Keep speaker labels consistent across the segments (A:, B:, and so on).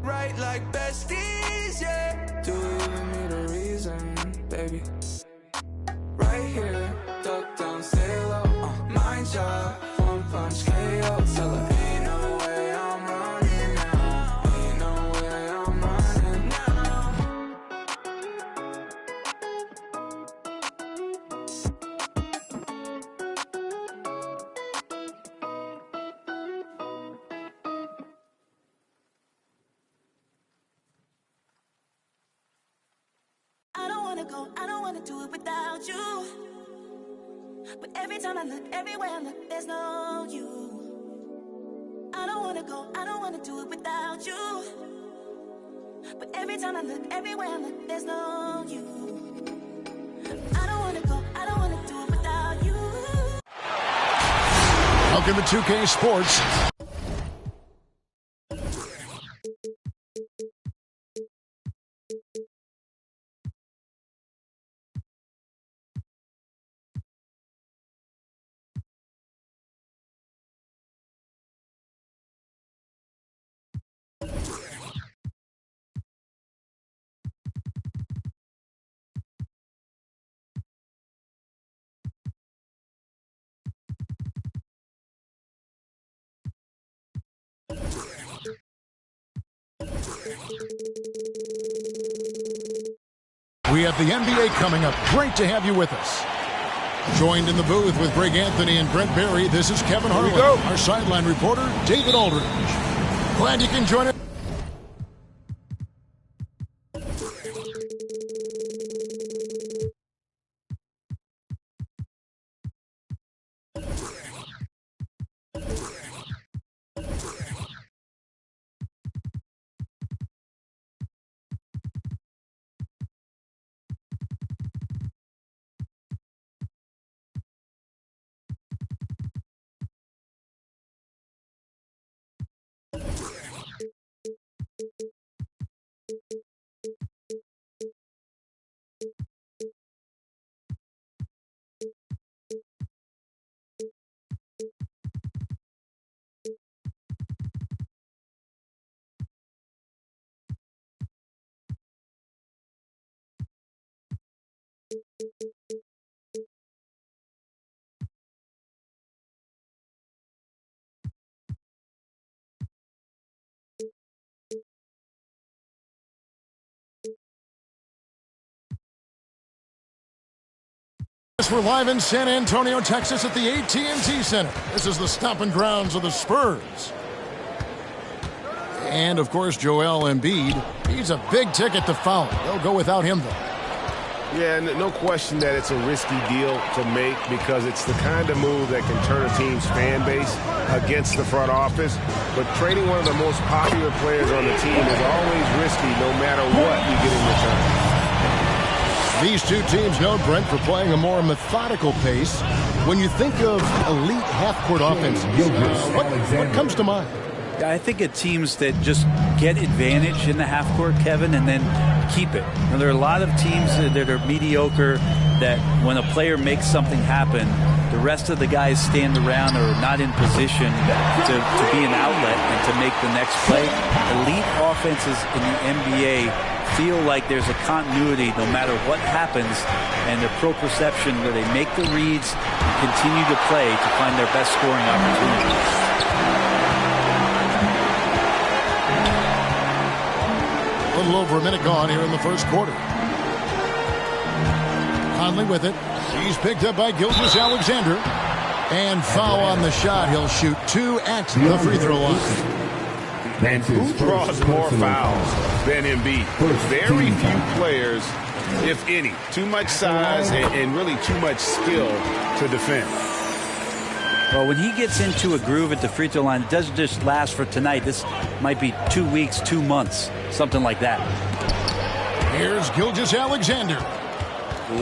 A: right like besties, yeah. Do you even need a reason, baby? Right here, duck down, stay low. Mind job, one punch KO. Tell her ain't no way I'm running now. Ain't no way I'm running now.
B: I don't wanna go, I don't wanna do it without you. But every time I look, everywhere I look, there's no you. I don't wanna go, I don't wanna do it without you. But every time I look, everywhere I look, there's no you. I don't wanna go, I don't wanna do it without you.
C: Welcome to 2K Sports. We have the NBA coming up. Great to have you with us. Joined in the booth with Greg Anthony and Brent Barry, this is Kevin Harlan. Our sideline reporter, David Aldridge. Glad you can join us. We're live in San Antonio, Texas at the AT&T Center. This is the stomping grounds of the Spurs. And, of course, Joel Embiid. He's a big ticket to foul. They'll go without him, though.
D: Yeah, no question that it's a risky deal to make because it's the kind of move that can turn a team's fan base against the front office. But trading one of the most popular players on the team is always risky no matter what you get in return.
C: These two teams know Brent for playing a more methodical pace. When you think of elite half-court offenses, what comes to mind?
E: I think of teams that just get advantage in the half-court, Kevin, and then keep it. Now, there are a lot of teams that are mediocre that when a player makes something happen, the rest of the guys stand around or are not in position to be an outlet and to make the next play. Elite offenses in the NBA feel like there's a continuity no matter what happens, and their proprioception where they make the reads and continue to play to find their best scoring opportunities.
C: A little over a minute gone here in the first quarter. Conley with it. He's picked up by Gilgeous-Alexander. And foul on the shot. He'll shoot 2 at the free throw line.
D: And who draws more fouls than Embiid? Very few players, if any. Too much size and really too much skill to defend.
E: Well, when he gets into a groove at the free throw line, it doesn't just last for tonight. This might be 2 weeks, 2 months, something like that.
C: Here's Gilgeous-Alexander.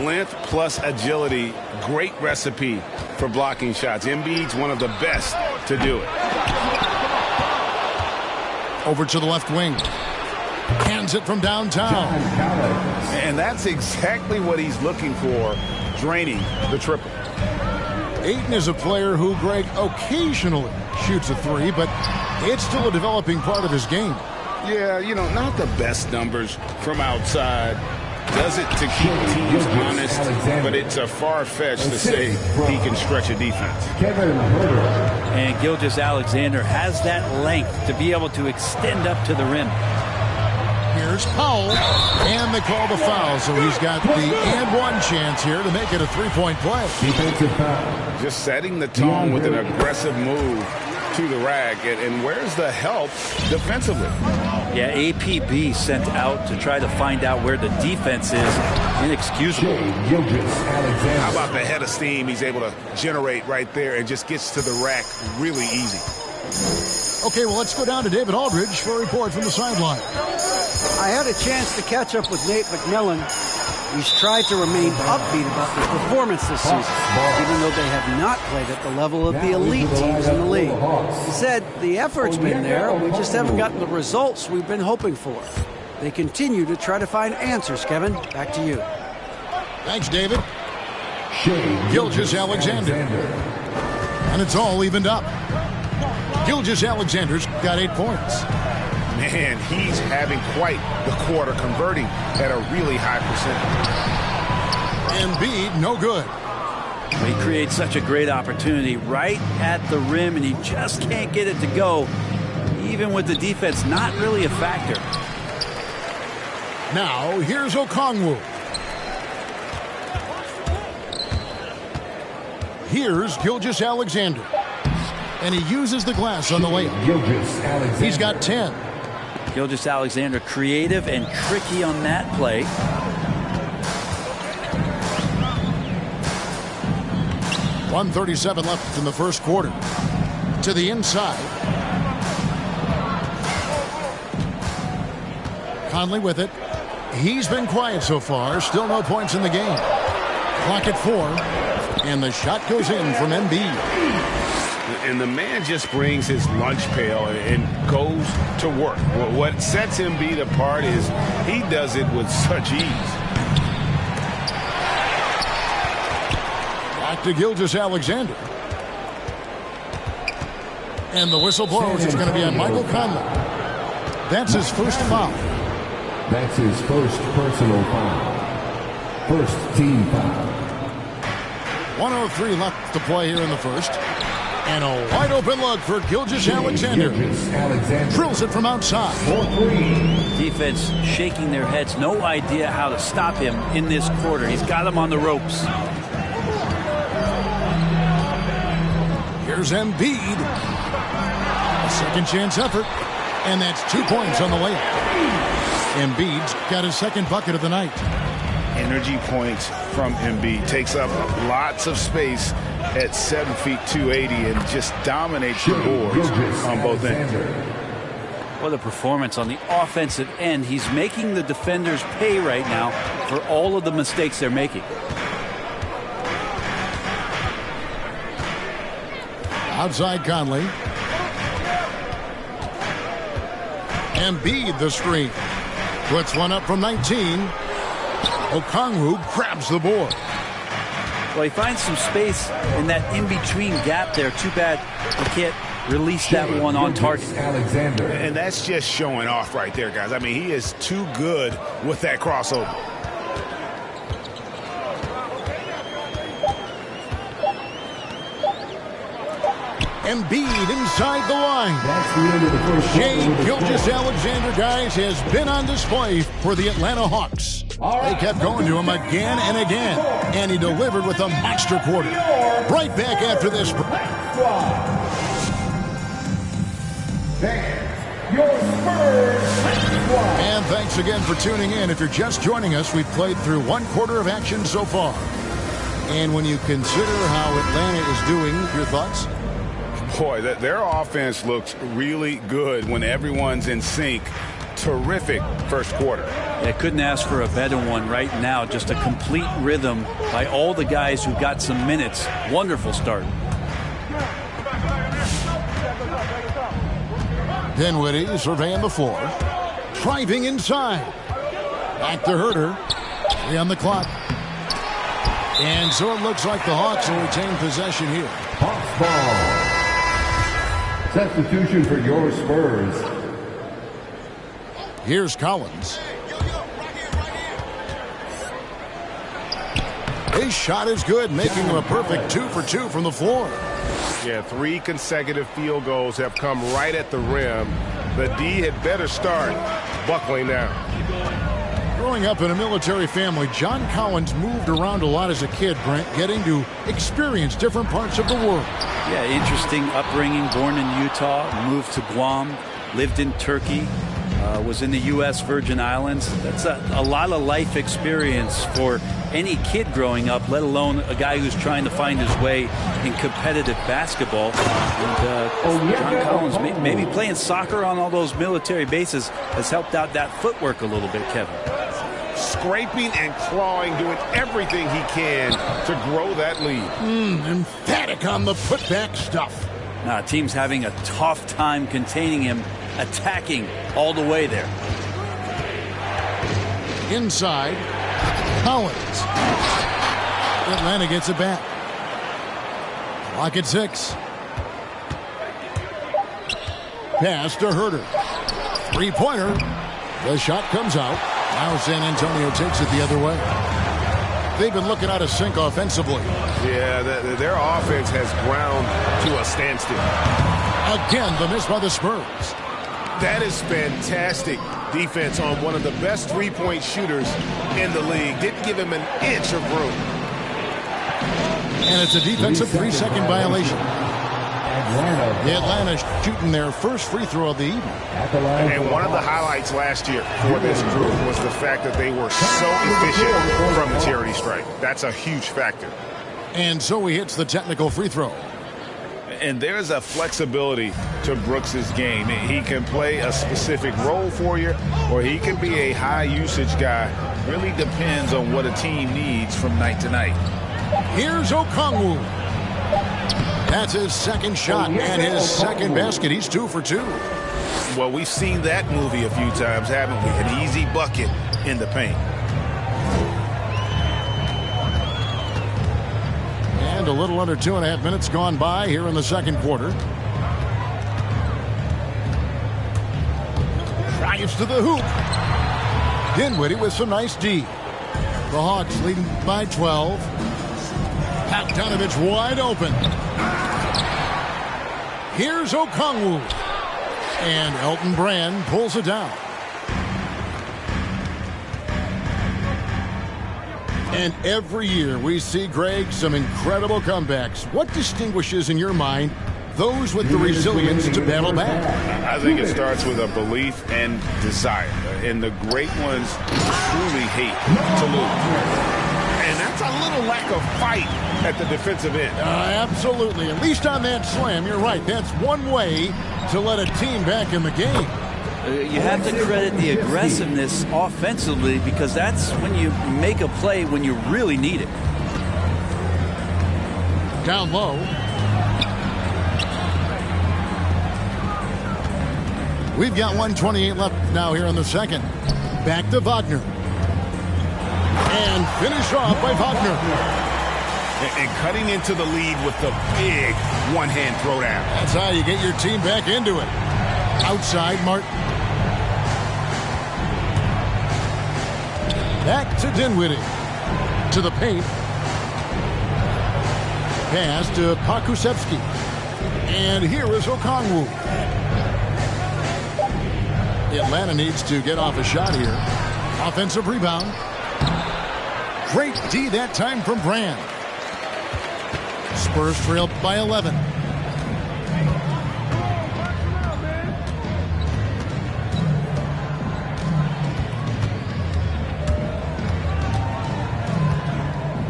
D: Length plus agility, great recipe for blocking shots. Embiid's one of the best to do it.
C: Over to the left wing. Hands it from downtown.
D: And that's exactly what he's looking for, draining the triple.
C: Ayton is a player who, Greg, occasionally shoots a three, but it's still a developing part of his game.
F: Yeah, you know, not the best numbers from outside. Does it to keep teams honest, but it's a far-fetched to say he can stretch a defense.
E: And Gilgeous-Alexander has that length to be able to extend up to the rim.
C: Here's Powell, and they call the foul, so he's got the and-one chance here to make it a three-point play.
G: Defensive foul.
F: Just setting the tone with an aggressive move to the rack, and where's the help defensively?
E: Yeah, APB sent out to try to find out where the defense is. Inexcusable.
F: How about the head of steam he's able to generate right there and just gets to the rack really easy?
C: Okay, well, let's go down to David Aldridge for a report from the sideline.
H: I had a chance to catch up with Nate McMillan. He's tried to remain upbeat about their performance this season, even though they have not played at the level of the elite teams in the league. He said the effort's been there, we just haven't gotten the results we've been hoping for. They continue to try to find answers, Kevin. Back to you.
C: Thanks, David. Gilgeous-Alexander. And it's all evened up. Gilgeous-Alexander's got 8 points.
F: Man, he's having quite the quarter, converting at a really high percentage.
C: Embiid, no good.
E: He creates such a great opportunity right at the rim, and he just can't get it to go, even with the defense not really a factor.
C: Now, here's Okongwu. Here's Gilgeous-Alexander. And he uses the glass on the layup. He's got 10.
E: Gilgeous-Alexander creative and tricky on that play.
C: .137 left in the first quarter. To the inside. Conley with it. He's been quiet so far. Still no points in the game. Clock at 4. And the shot goes in from Embiid.
F: And the man just brings his lunch pail and goes to work. What sets Embiid apart is he does it with such ease.
C: Back to Gilgeous-Alexander. And the whistle blows. It's going to be on Michael Conley. That's his first foul.
G: That's his first personal foul. First team foul.
C: 1:03 left to play here in the first. And a wide open look for Gilgeous-Alexander. Drills it from outside.
E: Defense shaking their heads. No idea how to stop him in this quarter. He's got him on the ropes.
C: Here's Embiid. A second chance effort. And that's 2 points on the layup. Embiid's got his second bucket of the night.
F: Energy points from Embiid. Takes up lots of space at 7 feet 280 and just dominates the boards on both ends.
E: What a performance on the offensive end. He's making the defenders pay right now for all of the mistakes they're making.
C: Outside Conley. Embiid the screen. Puts one up from 19. Okongwu grabs the board.
E: Well, he finds some space in that in-between gap there. Too bad he can't release that one on target.
F: And that's just showing off right there, guys. I mean, he is too good with that crossover.
C: Embiid inside the line. Shai Gilgeous-Alexander, guys, has been on display for the Atlanta Hawks. They kept going to him again and again, and he delivered with a monster quarter. Right back after this. And thanks again for tuning in. If you're just joining us, we've played through 1 quarter of action so far. And when you consider how Atlanta is doing, your thoughts?
F: Boy, their offense looks really good when everyone's in sync. Terrific first quarter.
E: I couldn't ask for a better one right now. Just a complete rhythm by all the guys who got some minutes. Wonderful start.
C: Dinwiddie surveying the floor. Driving inside. Back to Herter. 3 on the clock. And so it looks like the Hawks will retain possession here.
G: Hawks ball. Substitution for your Spurs.
C: Here's Collins. His shot is good, making him a perfect 2 for 2 from the floor.
D: Yeah, 3 consecutive field goals have come right at the rim. The D had better start buckling now.
C: Growing up in a military family, John Collins moved around a lot as a kid, Brent, getting to experience different parts of the world.
E: Yeah, interesting upbringing. Born in Utah, moved to Guam, lived in Turkey, was in the U.S. Virgin Islands. That's a lot of life experience for any kid growing up, let alone a guy who's trying to find his way in competitive basketball. And John Collins, maybe playing soccer on all those military bases has helped out that footwork a little bit, Kevin.
D: Scraping and clawing, doing everything he can to grow that lead.
C: Emphatic on the putback stuff.
E: Now, team's having a tough time containing him, attacking all the way there.
C: Inside, Collins. Atlanta gets it back. Clock at 6. Pass to Herter. Three-pointer. The shot comes out. Now San Antonio takes it the other way. They've been looking out of sync offensively.
D: Yeah, their offense has ground to a standstill.
C: Again, the miss by the Spurs.
D: That is fantastic defense on one of the best three-point shooters in the league. Didn't give him an inch of room.
C: And it's a defensive 3-second violation. Atlanta shooting their first free throw of the evening.
D: And one of the highlights last year for this group was the fact that they were so efficient from the charity stripe. That's a huge factor.
C: And so he hits the technical free throw.
F: And there's a flexibility to Brooks's game. He can play a specific role for you, or he can be a high-usage guy. Really depends on what a team needs from night to night.
C: Here's Okongwu. That's his second shot and his second basket. He's 2 for 2.
F: Well, we've seen that movie a few times, haven't we? An easy bucket in the paint.
C: And a little under 2.5 minutes gone by here in the second quarter. Drives to the hoop. Dinwiddie with some nice D. The Hawks leading by 12. Bogdanovich wide open. Here's Okongwu. And Elton Brand pulls it down. And every year we see, Greg, some incredible comebacks. What distinguishes, in your mind, those with the resilience to battle back?
F: I think it starts with a belief and desire. And the great ones truly hate to lose. And that's a little lack of fight at the defensive end.
C: Absolutely. At least on that slam, you're right. That's one way to let a team back in the game.
E: You have to credit the aggressiveness offensively, because that's when you make a play when you really need it.
C: Down low. We've got 1:28 left now here in the second. Back to Wagner. And finish off by Wagner.
F: And cutting into the lead with the big one-hand throwdown.
C: That's how you get your team back into it. Outside, Martin. Back to Dinwiddie. To the paint. Pass to Pokusevski. And here is Okongwu. Atlanta needs to get off a shot here. Offensive rebound. Great D that time from Brand. Spurs trail by 11.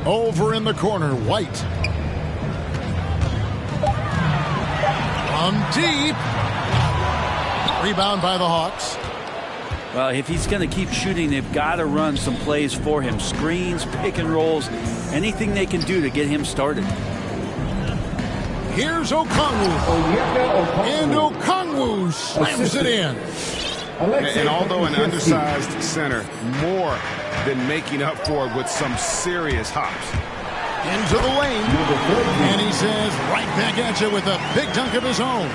C: Over in the corner, White. From deep. Rebound by the Hawks.
E: Well, if he's going to keep shooting, they've got to run some plays for him. Screens, pick and rolls, anything they can do to get him started.
C: Here's Okongwu. And Okongwu slams it in.
D: And although an undersized center, more than making up for it with some serious hops.
C: Into the lane. And he says, right back at you with a big dunk of his own.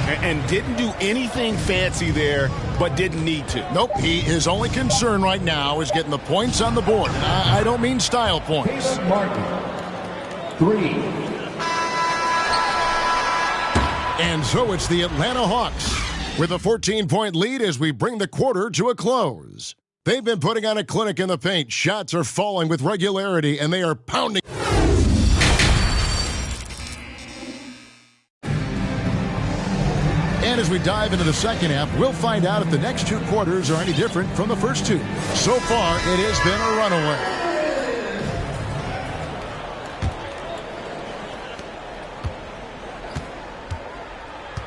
F: And didn't do anything fancy there, but didn't need to.
C: Nope, his only concern right now is getting the points on the board. And I don't mean style points.
G: Martin, 3.
C: And so it's the Atlanta Hawks with a 14-point lead as we bring the quarter to a close. They've been putting on a clinic in the paint. Shots are falling with regularity, and they are pounding. And as we dive into the second half, we'll find out if the next 2 quarters are any different from the first 2. So far, it has been a runaway.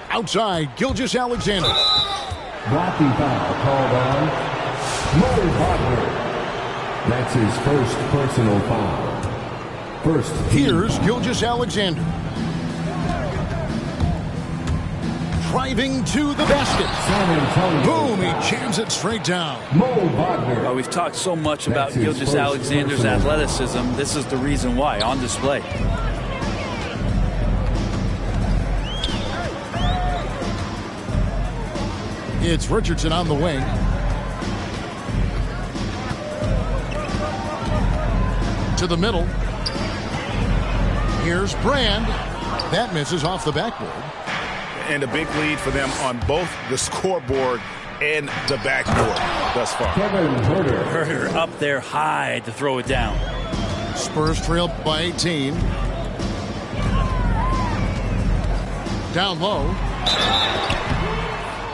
C: Outside, Gilgeous-Alexander.
G: Blocking foul called on Mo Wagner. That's his first personal foul. First.
C: Here's Gilgeous-Alexander. Driving to the basket. Boom, he jams it straight down.
G: Mo Wagner.
E: We've talked so much about Gilgeous-Alexander's athleticism. This is the reason why, on display.
C: It's Richardson on the wing. To the middle. Here's Brand. That misses off the backboard.
F: And a big lead for them on both the scoreboard and the backboard thus far.
G: Kevin Huerter.
E: Huerter up there high to throw it down.
C: Spurs trail by 18. Down low.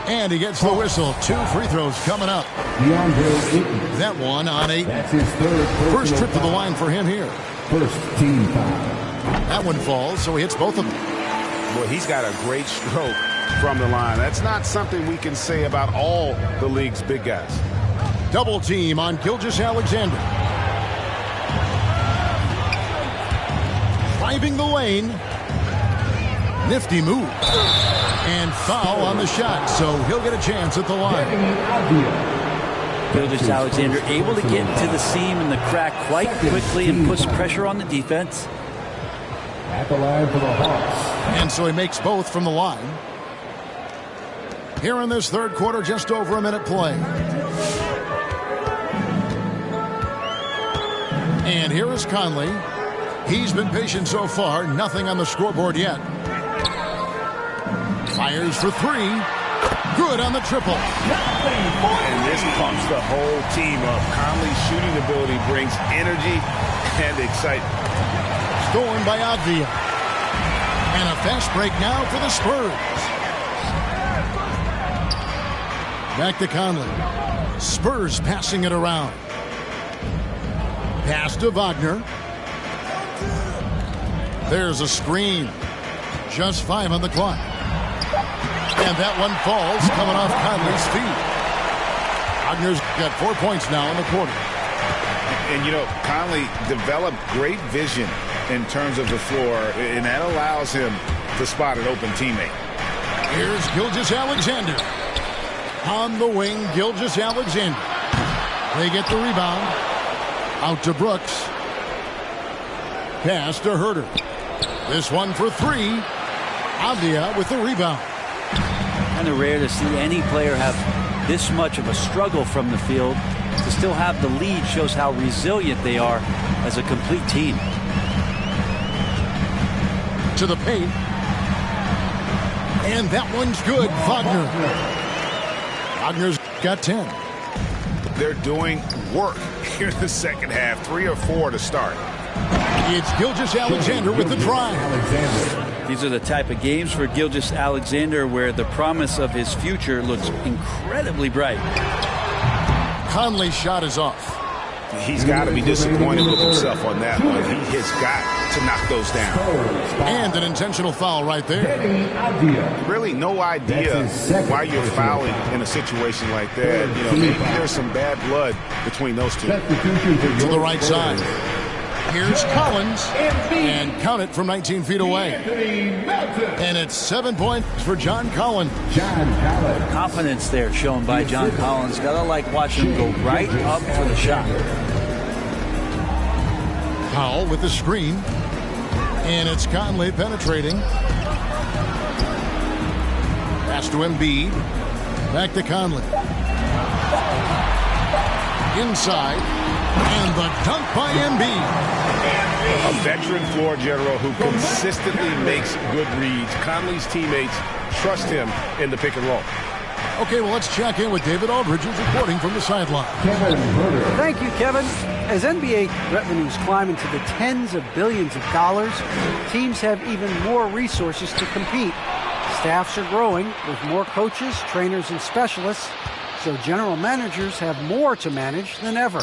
C: And he gets the whistle. 2 free throws coming up.
G: DeAndre Ayton.
C: That one on a
G: That's his third
C: first trip to the line for him here.
G: First team foul.
C: That one falls, so he hits both of them.
D: Well, he's got a great stroke from the line. That's not something we can say about all the league's big guys.
C: Double team on Gilgeous-Alexander. Driving the lane. Nifty move. And foul on the shot, so he'll get a chance at the line.
E: Gilgeous-Alexander able to get into the seam and the crack quite quickly and push pressure on the defense.
G: At the line for the Hawks.
C: And so he makes both from the line. Here in this third quarter, just over a minute play. And here is Conley. He's been patient so far. Nothing on the scoreboard yet. Fires for 3. Good on the triple.
F: And this pumps the whole team up. Conley's shooting ability brings energy and excitement.
C: Stolen by Avdija. And a fast break now for the Spurs. Back to Conley. Spurs passing it around. Pass to Wagner. There's a screen. Just 5 on the clock. And that one falls, coming off Conley's feet. Wagner's got 4 points now in the quarter.
F: And, you know, Conley developed great vision in terms of the floor, and that allows him to spot an open teammate.
C: Here's Gilgeous-Alexander. On the wing, Gilgeous-Alexander. They get the rebound. Out to Brooks. Pass to Huerter. This one for 3. Avdija with the rebound.
E: Kind of rare to see any player have this much of a struggle from the field. To still have the lead shows how resilient they are as a complete team.
C: To the paint. And that one's good. Wagner. Wagner's got 10.
F: They're doing work here in the second half. 3 or 4 to start.
C: It's Gilgeous-Alexander with the drive.
E: These are the type of games for Gilgeous-Alexander where the promise of his future looks incredibly bright.
C: Conley's shot is off.
F: He's got to be disappointed with himself on that one. He has got to knock those down.
C: And an intentional foul right there.
F: Really no idea why you're fouling in a situation like that. You know, maybe there's some bad blood between those two.
C: To the right side. Here's Collins, and count it from 19 feet away. And it's 7 points for John Collins.
E: Confidence there shown by John Collins. Gotta like watching him go right up for the shot.
C: Powell with the screen. And it's Conley penetrating. Pass to Embiid. Back to Conley. Inside. And the dunk by Embiid.
D: A veteran floor general who consistently makes good reads. Conley's teammates trust him in the pick and roll.
C: Okay, well, let's check in with David Aldridge, who's reporting from the sideline.
H: Thank you, Kevin. As NBA revenues climb into the tens of billions of dollars, teams have even more resources to compete. Staffs are growing with more coaches, trainers, and specialists, so general managers have more to manage than ever.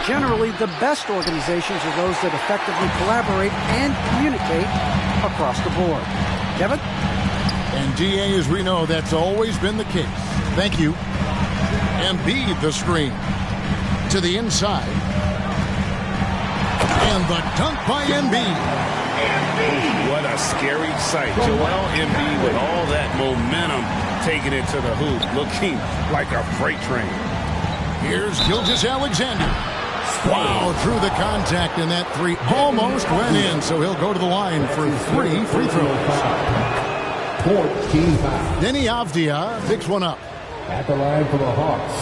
H: Generally, the best organizations are those that effectively collaborate and communicate across the board. Kevin?
C: And DA, as we know, that's always been the case. Thank you. Embiid the screen to the inside. And the dunk by Embiid.
D: What a scary sight. Joel Embiid with all that momentum taking it to the hoop, looking like a freight train.
C: Here's Gilgeous-Alexander. Wow, through the contact, and that three almost went in, so he'll go to the line for 3 free throws.
G: 14-5.
C: Denny Avdia picks one up.
G: At the line for the Hawks.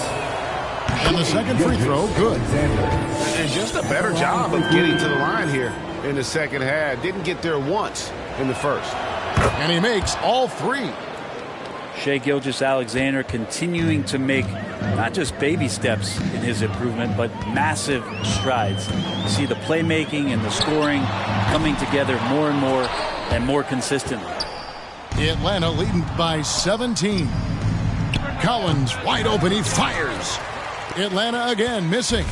C: And the second free throw, good.
D: And just a better job of getting to the line here in the second half. Didn't get there once in the first.
C: And he makes all 3.
E: Shai Gilgeous-Alexander continuing to make not just baby steps in his improvement, but massive strides. You see the playmaking and the scoring coming together more and more consistently.
C: Atlanta leading by 17. Collins wide open, he fires. Atlanta again missing.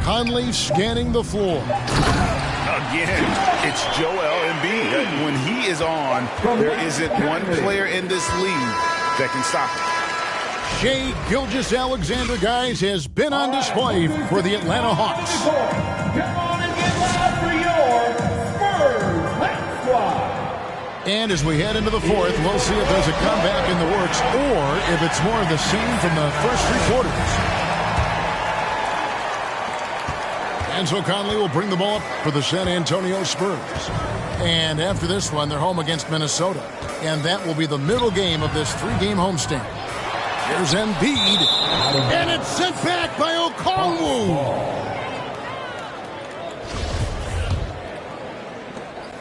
C: Conley scanning the floor.
F: Again, it's Joel Embiid. When he is on, there isn't one player in this league that can stop him.
C: Shai Gilgeous-Alexander, guys, has been on display for the Atlanta Hawks.
I: Come on and get loud for your Spurs Hot Squad.
C: And as we head into the fourth, we'll see if there's a comeback in the works or if it's more of the same from the first 3 quarters. And so Conley will bring the ball up for the San Antonio Spurs. And after this one, they're home against Minnesota. And that will be the middle game of this 3-game homestand. Here's Embiid. And it's sent back by Okongwu.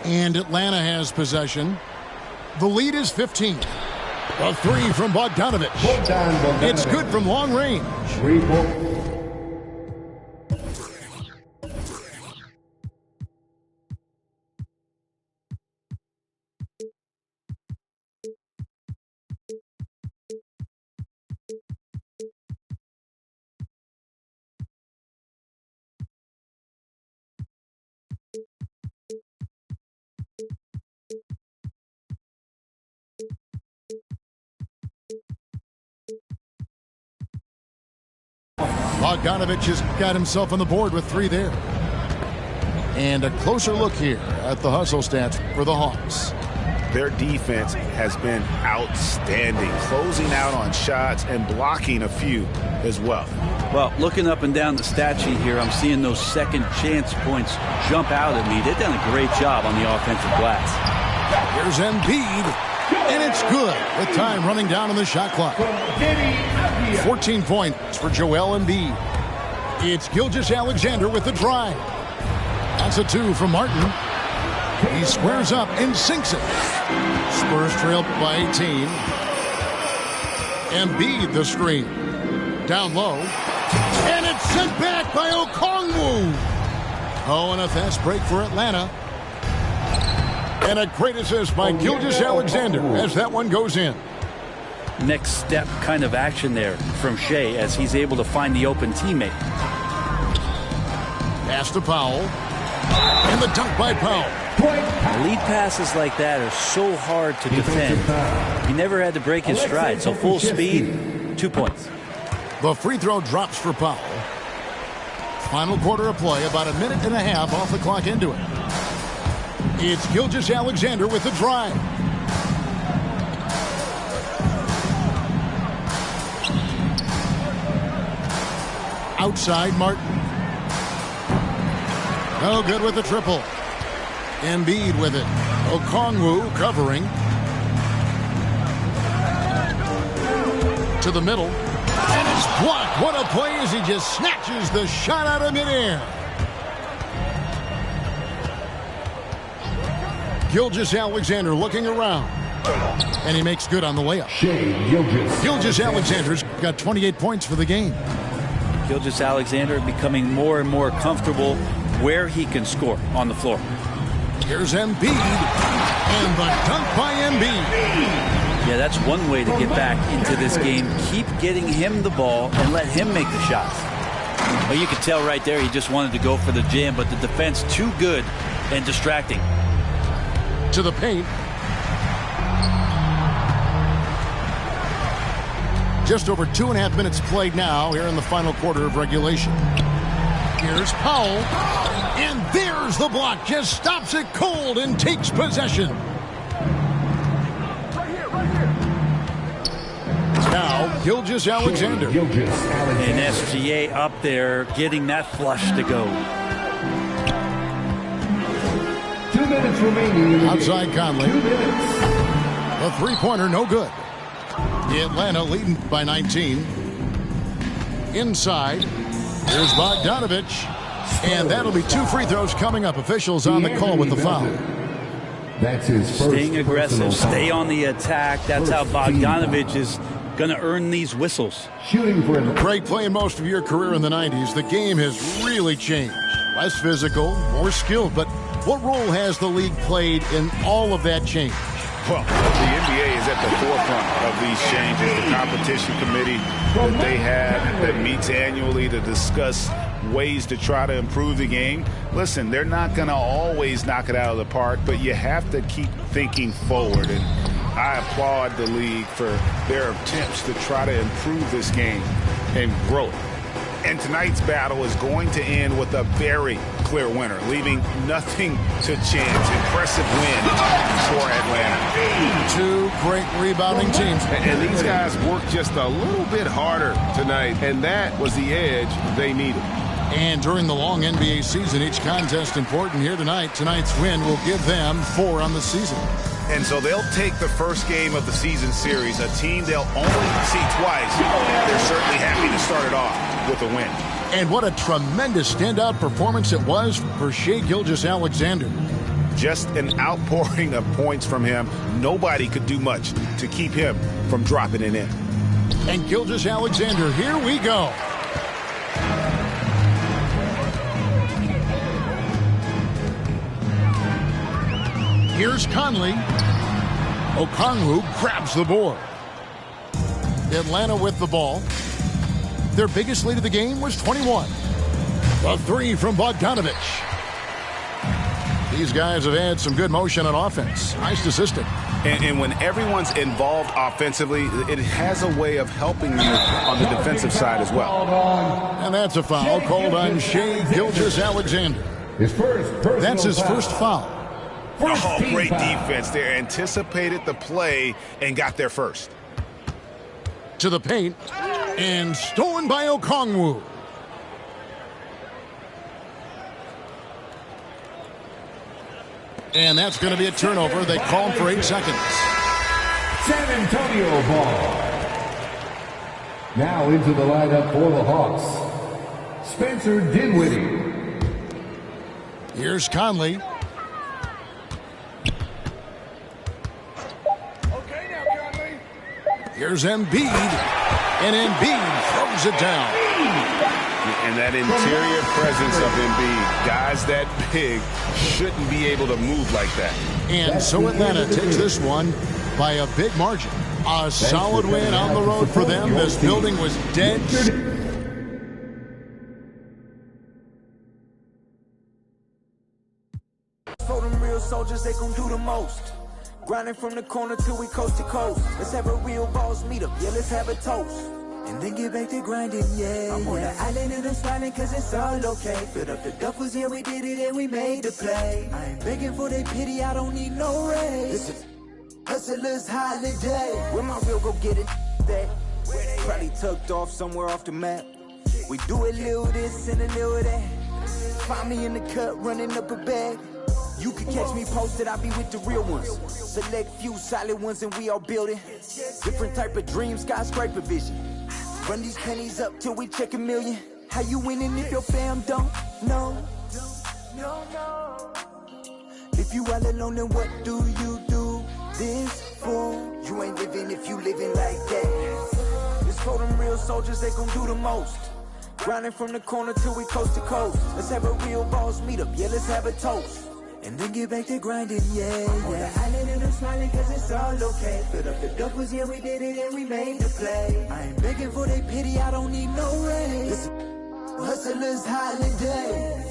C: And Atlanta has possession. The lead is 15. A 3 from Bogdanovic. It's good from long range.
G: 3 points.
C: Bogdanovic has got himself on the board with 3 there. And a closer look here at the hustle stats for the Hawks.
F: Their defense has been outstanding, closing out on shots and blocking a few as well.
E: Well, looking up and down the stat sheet here, I'm seeing those second chance points jump out at me. They've done a great job on the offensive glass.
C: Here's Embiid, and it's good with time running down on the shot clock. 14 points for Joel Embiid. It's Gilgeous-Alexander with the drive. That's a 2 from Martin. He squares up and sinks it. Spurs trail by 18. Embiid the screen. Down low. And it's sent back by Okongwu. Oh, and a fast break for Atlanta. And a great assist by Gilgeous-Alexander as that one goes in.
E: Next step kind of action there from Shai as he's able to find the open teammate.
C: Pass to Powell. And the dunk by Powell.
E: Lead passes like that are so hard to defend. He never had to break his stride, so full speed, 2 points.
C: The free throw drops for Powell. Final quarter of play, about a minute and a half off the clock into it. It's Gilgeous-Alexander with the drive. Outside, Martin. No good with the triple. Embiid with it. Okongwu covering. To the middle. And it's blocked. What a play as he just snatches the shot out of midair. Gilgeous-Alexander looking around. And he makes good on the layup. Gilgeous-Alexander's got 28 points for the game.
E: Gilgeous-Alexander becoming more and more comfortable where he can score on the floor.
C: Here's Embiid. And the dunk by Embiid.
E: Yeah, that's one way to get back into this game. Keep getting him the ball and let him make the shots. Well, you can tell right there he just wanted to go for the jam, but the defense too good and distracting.
C: To the paint. Just over 2.5 minutes played now here in the final quarter of regulation. Here's Powell. And there's the block. Just stops it cold and takes possession. Now, Gilgeous-Alexander.
E: And SGA up there getting that flush to go.
G: 2 minutes remaining.
C: Outside Conley.
G: 2 minutes.
C: A three-pointer, no good. Atlanta leading by 19. Inside. Here's Bogdanovich. And that'll be 2 free throws coming up. Officials on the call with the foul.
G: That's his first.
E: Staying aggressive, stay on the attack. That's how Bogdanovich is going to earn these whistles.
G: Shooting for him.
C: Craig, playing most of your career in the 90s, the game has really changed. Less physical, more skilled. But what role has the league played in all of that change?
F: Well, the NBA is at the forefront of these changes. The competition committee that they have that meets annually to discuss ways to try to improve the game. Listen, they're not going to always knock it out of the park, but you have to keep thinking forward. And I applaud the league for their attempts to try to improve this game and grow it. And tonight's battle is going to end with a very clear winner, leaving nothing to chance. Impressive win for Atlanta.
C: 2 great rebounding teams.
F: And these guys worked just a little bit harder tonight, and that was the edge they needed.
C: And during the long NBA season, each contest important here tonight. Tonight's win will give them 4 on the season.
F: And so they'll take the first game of the season series, a team they'll only see twice. They're certainly happy to start it off with a win.
C: And what a tremendous standout performance it was for Shai Gilgeous-Alexander.
F: Just an outpouring of points from him. Nobody could do much to keep him from dropping it in.
C: And Gilgeous-Alexander, here we go. Here's Conley. Okongwu grabs the board. Atlanta with the ball. Their biggest lead of the game was 21. The 3 from Bogdanovich. These guys have had some good motion on offense. Nice assistant.
F: And when everyone's involved offensively, it has a way of helping you on the defensive side as well.
C: And that's a foul called on Shai Gilgeous-Alexander. That's his first foul.
F: Oh, great defense there. Anticipated the play and got there first.
C: To the paint. And stolen by Okongwu. And that's going to be a turnover. They call him for 8 seconds.
G: San Antonio ball. Now into the lineup for the Hawks, Spencer Dinwiddie.
C: Here's Conley. Here's Embiid, and Embiid throws it down.
F: And that interior presence of Embiid, guys that big shouldn't be able to move like that.
C: And so Atlanta takes this one by a big margin. A solid win on the road for them. This building was dead.
J: For them real soldiers, they gon' do the most. Grinding from the corner till we coast to coast. Let's have a real boss meet up, yeah, let's have a toast. And then get back to grinding, yeah. I'm on the island and I'm smiling cause it's all okay. Filled up the duffels, yeah, we did it and we made the play. I ain't begging for their pity, I don't need no raise. Listen, hustlers holiday. Where my real go get it, that? Probably tucked off somewhere off the map. We do a little this and a little that. Find me in the cut running up a bag. You can catch me posted, I be with the real ones. Select few solid ones and we all building. Different type of dream, skyscraper vision. Run these pennies up till we check 1,000,000. How you winning if your fam don't know? If you all alone, then what do you do this for? You ain't living if you living like that. It's for them real soldiers, they gon' do the most. Grinding from the corner till we coast to coast. Let's have a real boss meet up, yeah, let's have a toast. And then get back to grinding, yeah. On the island and I'm smiling cause it's all okay. Fill up the duffels, yeah, we did it and we made the play. I ain't begging for they pity, I don't need no raise. This hustlers holiday.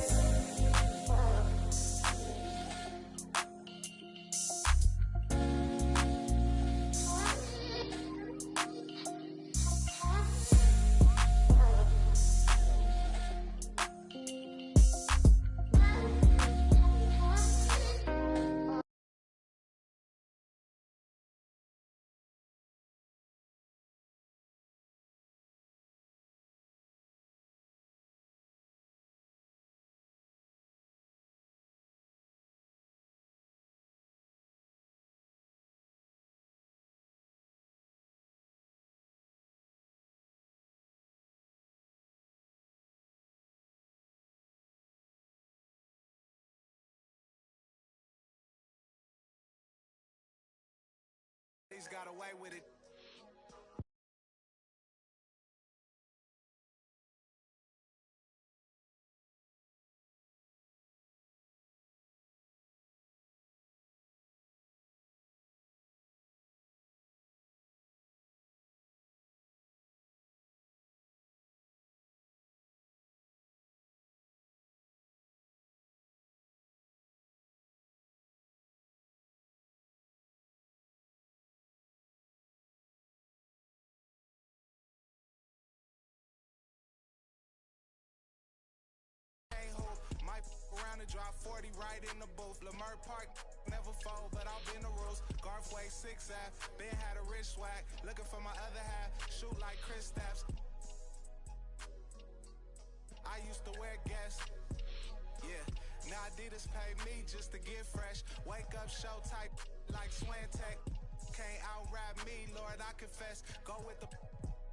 K: He's got away with it. Around and drop 40 right in the booth. Lamar Park never fold, but I'll bend the rules. Garthway 6 Ave, Ben had a rich swag. Looking for my other half, shoot like Chris Stapps. I used to wear Guess, yeah. Now Adidas pay me just to get fresh. Wake up, show type like Swantech. Can't out-rap me, Lord, I confess. Go with the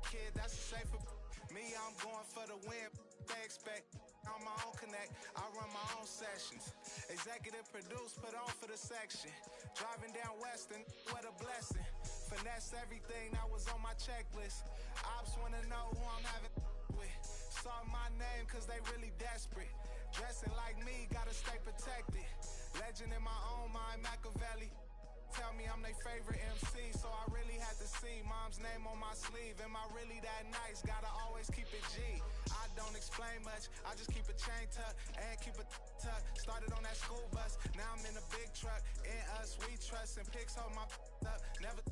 K: kid, that's a safer. Me, I'm going for the win. They expect on my own connect, I run my own sessions. Executive produce, put on for the section. Driving down Western, what a blessing. Finesse everything that was on my checklist. Ops wanna know who I'm having with. Saw my name cause they really desperate. Dressing like me, gotta stay protected. Legend in my own mind, Machiavelli. Tell me I'm their favorite MC, so I really had to see mom's name on my sleeve. Am I really that nice? Gotta always keep it G. I don't explain much, I just keep a chain tuck and keep a tuck. Started on that school bus, now I'm in a big truck. In us, we trust, and pics hold my up. Never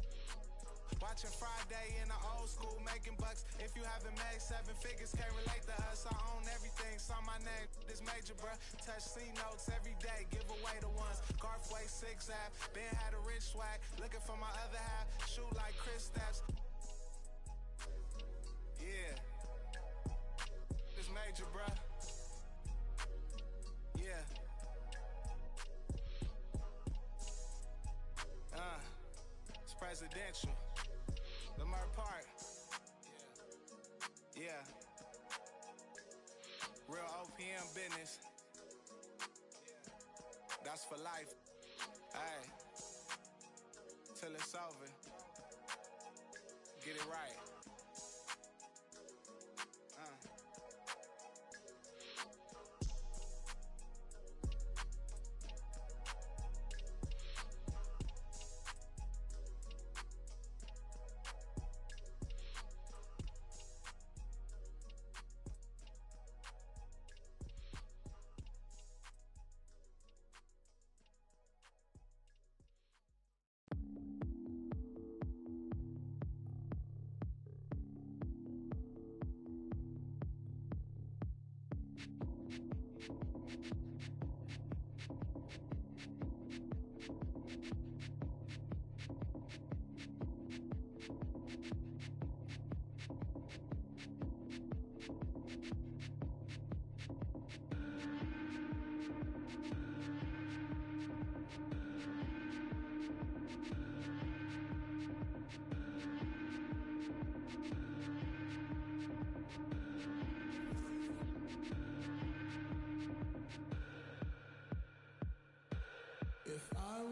K: watching Friday in the old school, making bucks. If you haven't made 7 figures, can't relate to us. I own everything, saw my name, this major, bruh. Touch C notes every day, give away the ones. Garthway 6 Ave, Ben had a rich swag. Looking for my other half, shoot like Chris Stapps. Yeah, this major, bruh. Yeah. It's presidential. Lamar Park. Yeah. Real OPM business. That's for life. Hey. Till it's over. Get it right.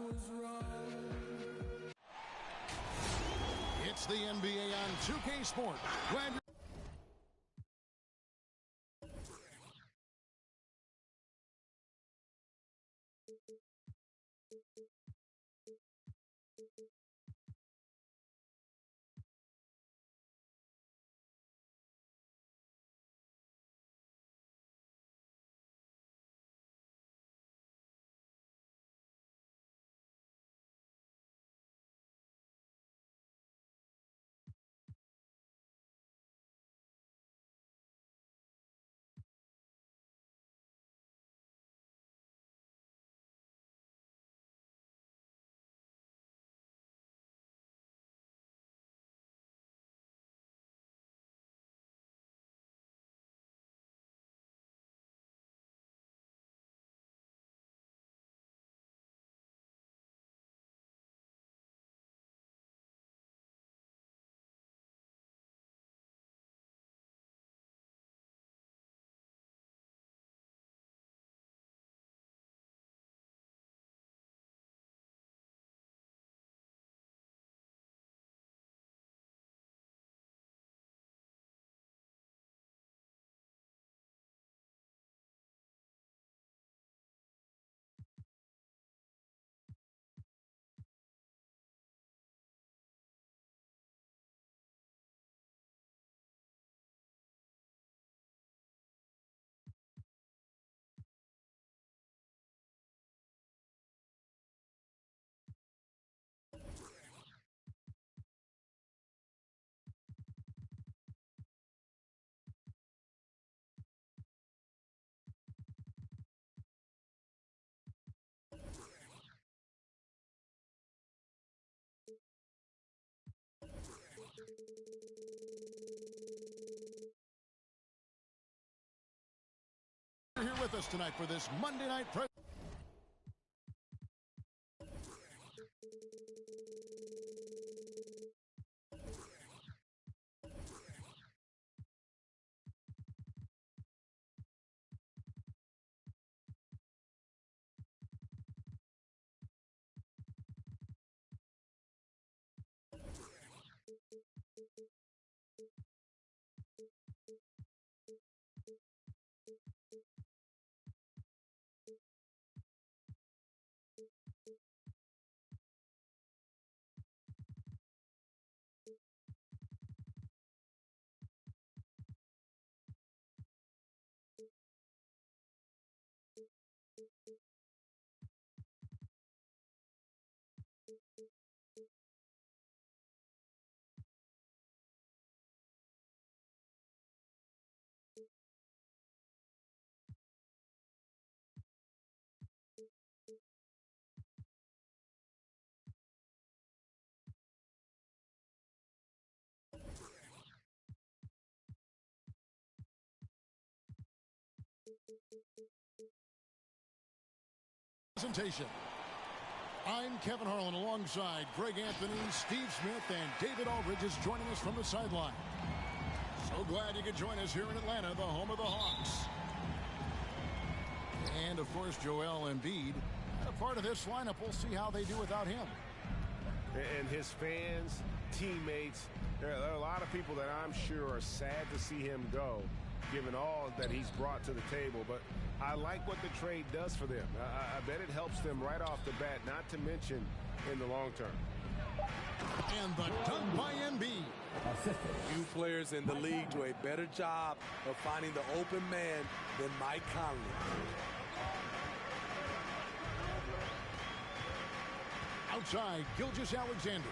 A: was wrong.
C: It's the NBA on 2K Sports. Glad you're here with us tonight for this Monday night presentation. I'm Kevin Harlan alongside Greg Anthony, Steve Smith, and David Aldridge is joining us from the sideline. So glad you could join us here in Atlanta, the home of the Hawks. And, of course, Joel Embiid, a part of this lineup. We'll see how they do without him.
D: And his fans, teammates, there are a lot of people that I'm sure are sad to see him go, given all that he's brought to the table. But I like what the trade does for them. I bet it helps them right off the bat, not to mention in the long term.
C: And the dunk by Embiid.
L: Few players in the league do a better job of finding the open man than Mike Conley.
C: Outside, Gilgeous-Alexander.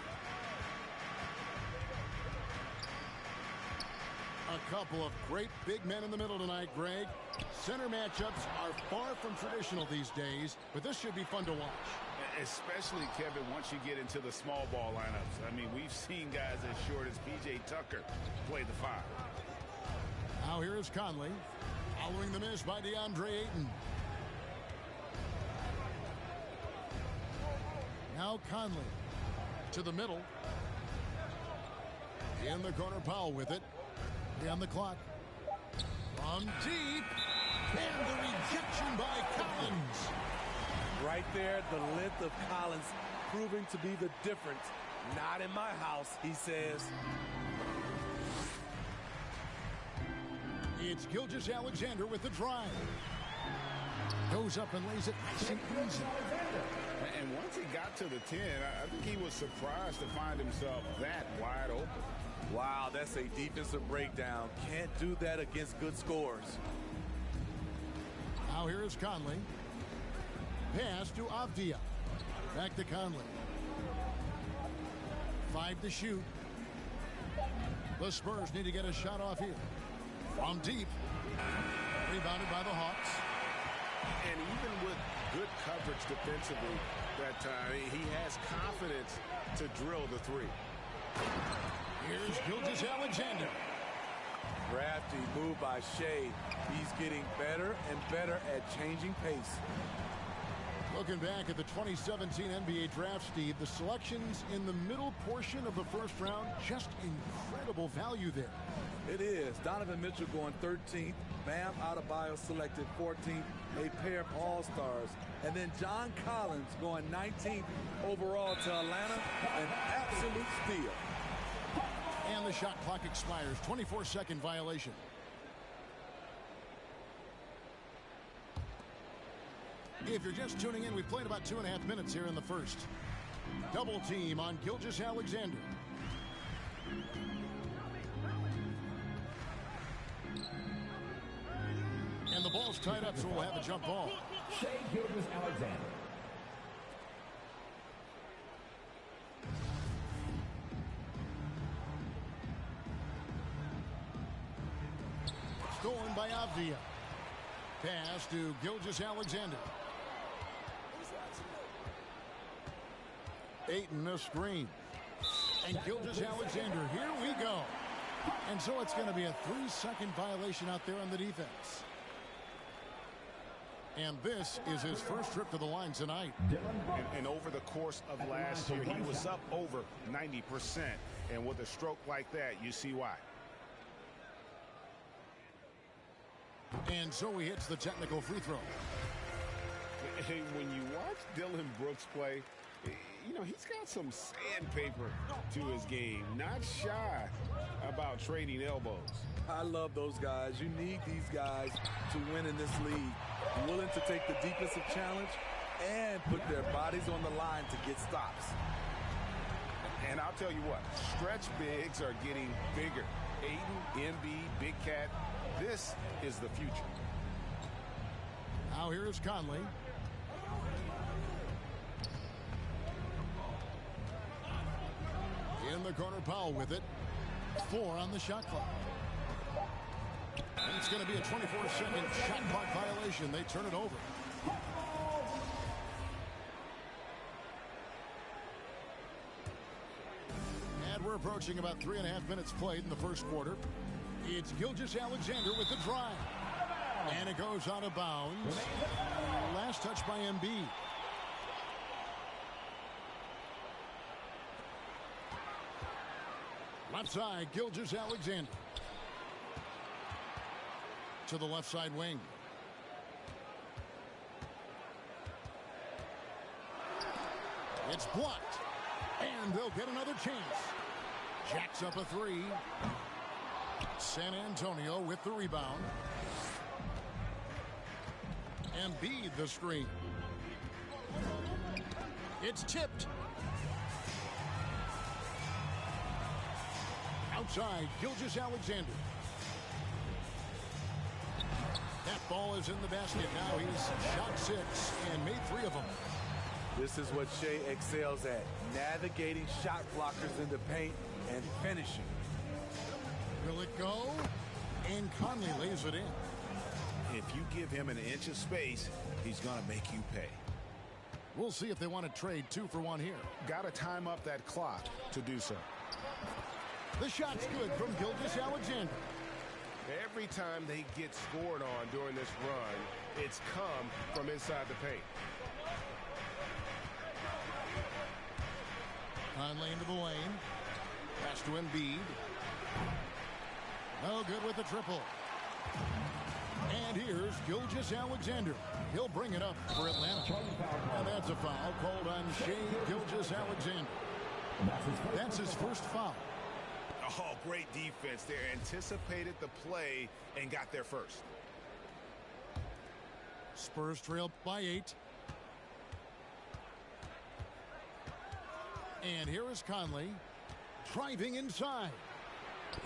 C: A couple of great big men in the middle tonight, Greg. Center matchups are far from traditional these days, but this should be fun to watch.
F: Especially, Kevin, once you get into the small ball lineups. I mean, we've seen guys as short as P.J. Tucker play the 5.
C: Now here is Conley, following the miss by DeAndre Ayton. Now Conley to the middle. In the corner, Powell with it. On the clock. From deep. And the rejection by Collins.
L: Right there, the length of Collins proving to be the difference. Not in my house, he says.
C: It's Gilgeous-Alexander with the drive. Goes up and lays it nice and easy.
F: And once he got to the 10, I think he was surprised to find himself that wide open.
L: Wow, that's a defensive breakdown. Can't do that against good scores.
C: Now here is Conley. Pass to Avdia. Back to Conley. 5 to shoot. The Spurs need to get a shot off here. From deep. Rebounded by the Hawks.
D: And even with good coverage defensively that time, he has confidence to drill the three.
C: Here's Gilgeous-Alexander.
L: Crafty move by Shea. He's getting better and better at changing pace.
C: Looking back at the 2017 NBA Draft, Steve, the selections in the middle portion of the first round, just incredible value there.
L: It is. Donovan Mitchell going 13th. Bam Adebayo selected 14th. A pair of all-stars. And then John Collins going 19th overall to Atlanta. An absolute steal.
C: And the shot clock expires. 24-second violation. If you're just tuning in, we've played about 2.5 minutes here in the first. Double team on Gilgeous-Alexander. And the ball's tied up, so we'll have a jump ball.
I: Shea Gilgeous-Alexander.
C: Stolen by Avdia. Pass to Gilgeous-Alexander. Ayton a screen. And Gilgeous-Alexander, here we go. And so it's going to be a 3-second violation out there on the defense. And this is his first trip to the line tonight.
D: And over the course of last year, he was up over 90%. And with a stroke like that, you see why.
C: And so he hits the technical free throw.
D: Hey, when you watch Dillon Brooks play, you know, he's got some sandpaper to his game. Not shy about trading elbows.
L: I love those guys. You need these guys to win in this league. Willing to take the defensive challenge and put their bodies on the line to get stops.
D: And I'll tell you what, stretch bigs are getting bigger. Ayton, Embiid, Big Cat, this is the future.
C: Now here's Conley. In the corner, Powell with it. 4 on the shot clock. And it's going to be a 24-second shot clock violation. They turn it over. And we're approaching about 3.5 minutes played in the first quarter. It's Gilgeous-Alexander with the drive. And it goes out of bounds. Last touch by Embiid. Left side, Gilgeous-Alexander. To the left side wing. It's blocked. And they'll get another chance. Jacks up a 3. San Antonio with the rebound. Embiid the screen. It's tipped. Outside, Gilgeous-Alexander. That ball is in the basket. Now he's shot 6 and made 3 of them.
L: This is what Shea excels at. Navigating shot blockers in the paint and finishing.
C: Will it go? And Conley lays it in.
F: If you give him an inch of space, he's going to make you pay.
C: We'll see if they want to trade 2 for 1 here.
D: Got to time up that clock to do so.
C: The shot's good from Gilgeous-Alexander.
D: Every time they get scored on during this run, it's come from inside the paint.
C: Conley into the lane. Pass to Embiid. No good with the triple. And here's Gilgeous-Alexander. He'll bring it up for Atlanta. And that's a foul called on Shai Gilgeous-Alexander. That's his first foul.
F: Oh, great defense there. Anticipated the play and got there first.
C: Spurs trail by 8. And here is Conley driving inside.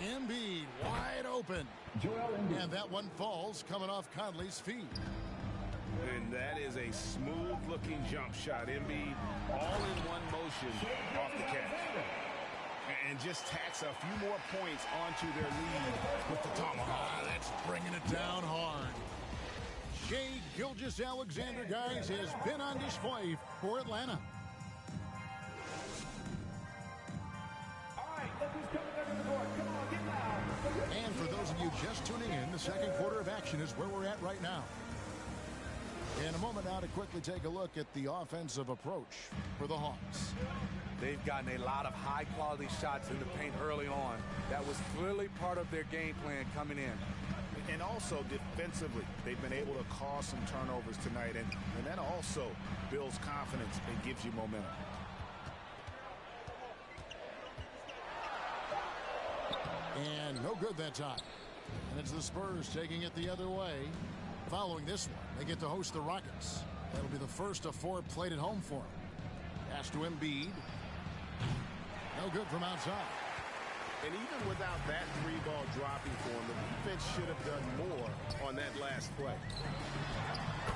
C: Embiid wide open. And that one falls coming off Conley's feet.
F: And that is a smooth-looking jump shot. Embiid all in one motion off the catch. And just tacks a few more points onto their lead with the tomahawk.
C: That's bringing it down hard. Shai Gilgeous-Alexander, guys, has been on display for Atlanta. And for those of you just tuning in, the second quarter of action is where we're at right now. In a moment now to quickly take a look at the offensive approach for the Hawks.
L: They've gotten a lot of high-quality shots in the paint early on. That was clearly part of their game plan coming in.
F: And also defensively, they've been able to cause some turnovers tonight, and that also builds confidence and gives you momentum.
C: And no good that time. And it's the Spurs taking it the other way. Following this one, they get to host the Rockets. That'll be the first of 4 played at home for them. Pass to Embiid. No good from outside.
D: And even without that 3-ball dropping for him, the defense should have done more on that last play.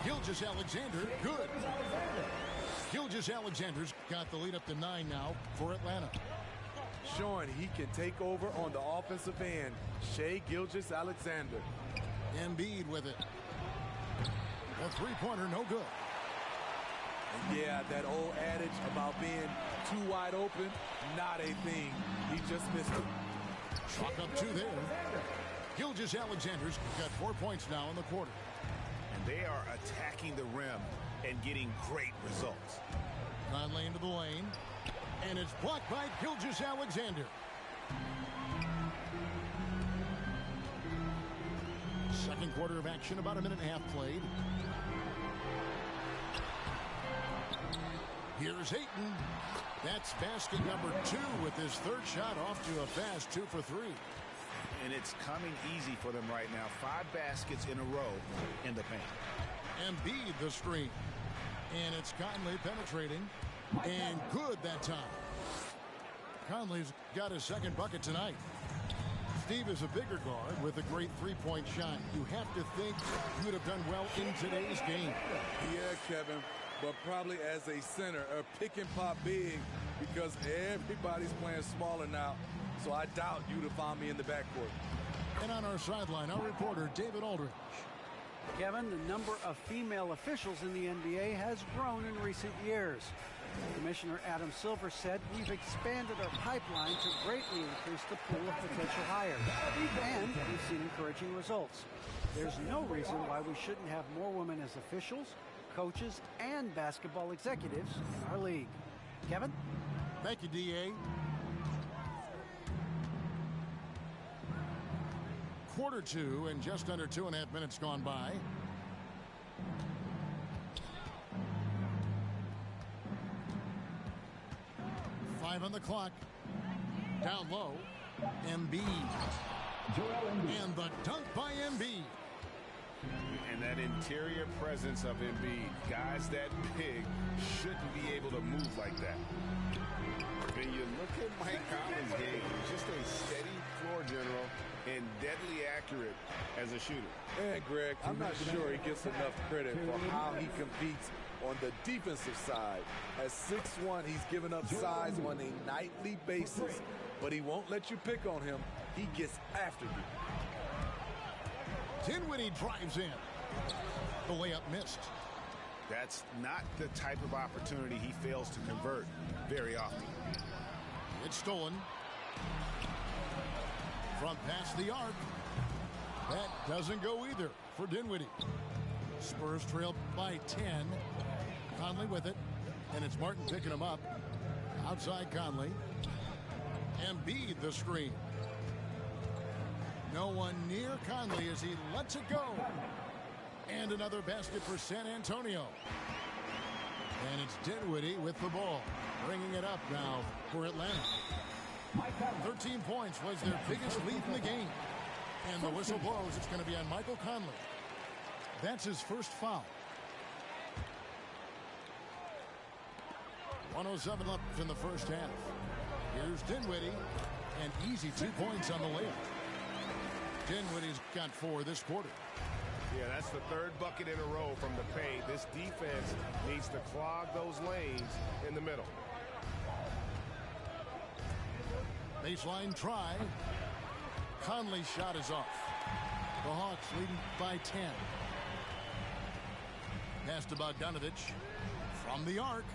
C: Gilgeous-Alexander, good. Gilgeous-Alexander's got the lead up to 9 now for Atlanta.
L: Showing he can take over on the offensive end. Shai Gilgeous-Alexander.
C: Embiid with it. A three-pointer, no good.
L: Yeah, that old adage about being too wide open, not a thing. He just missed it.
C: Chalk up 2 there. Gilgeous-Alexander's got 4 points now in the quarter.
F: And they are attacking the rim and getting great results.
C: Conley into the lane. And it's blocked by Gilgeous-Alexander. Second quarter of action, about a minute and a half played. Here's Ayton. That's basket number 2 with his third shot off to a fast 2 for 3.
F: And it's coming easy for them right now. 5 baskets in a row in the paint.
C: Embiid the screen. And it's Conley penetrating. And good that time. Conley's got his second bucket tonight. Steve is a bigger guard with a great three-point shot. You have to think you would have done well in today's game.
L: Yeah, Kevin, but probably as a center, a pick and pop big, because everybody's playing smaller now. So I doubt you'd have found me in the backcourt.
C: And on our sideline, our reporter, David Aldridge.
H: Kevin, the number of female officials in the NBA has grown in recent years. Commissioner Adam Silver said, "We've expanded our pipeline to greatly increase the pool of potential hires, and we've seen encouraging results. There's no reason why we shouldn't have more women as officials, coaches, and basketball executives in our league." Kevin?
C: Thank you, D.A. Quarter 2 and just under 2.5 minutes gone by. Five on the clock. Down low. Embiid. And the dunk by Embiid.
F: And that interior presence of Embiid, guys that big shouldn't be able to move like that. When you look at Mike Conley's game, he's just a steady floor general and deadly accurate as a shooter.
L: And Greg, I'm not sure he gets enough credit for how he competes on the defensive side. At 6'1", he's given up size on a nightly basis, but he won't let you pick on him. He gets after you.
C: Dinwiddie drives in. The layup missed.
F: That's not the type of opportunity he fails to convert very often.
C: It's stolen. From past the arc. That doesn't go either for Dinwiddie. Spurs trail by 10. Conley with it. And it's Martin picking him up. Outside Conley. Embiid the screen. No one near Conley as he lets it go. And another basket for San Antonio. And it's Dinwiddie with the ball, bringing it up now for Atlanta. 13 points was their biggest lead in the game. And the whistle blows. It's going to be on Michael Conley. That's his first foul. 107 left in the first half. Here's Dinwiddie. And easy 2 points on the layup. Dinwiddie's got 4 this quarter.
D: Yeah, that's the third bucket in a row from the paint. This defense needs to clog those lanes in the middle.
C: Baseline try. Conley's shot is off. The Hawks leading by 10. Pass to Bogdanovich from the arc.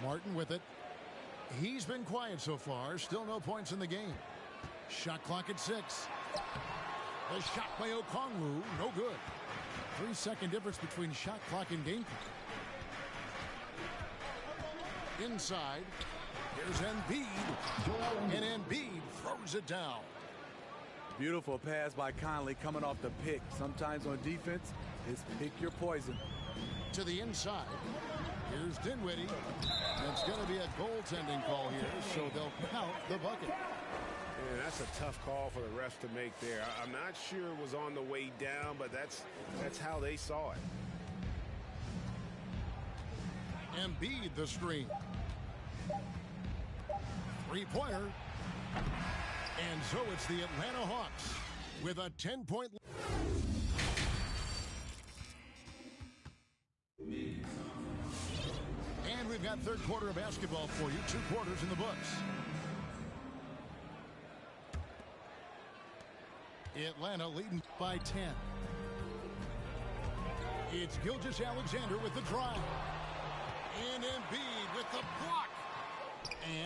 C: Martin with it. He's been quiet so far. Still no points in the game. Shot clock at 6. The shot by Okongwu, no good. 3-second difference between shot clock and game clock. Inside, here's Embiid, and Embiid throws it down.
L: Beautiful pass by Conley coming off the pick. Sometimes on defense, it's pick your poison.
C: To the inside, here's Dinwiddie. It's going to be a goaltending call here, so they'll count the bucket.
D: Yeah, that's a tough call for the refs to make there. I'm not sure it was on the way down, but that's how they saw it.
C: Embiid the screen. Three-pointer. And so it's the Atlanta Hawks with a 10-point lead. And we've got third quarter of basketball for you. 2 quarters in the books. Atlanta leading by 10. It's Gilgeous-Alexander with the drive. And Embiid with the block.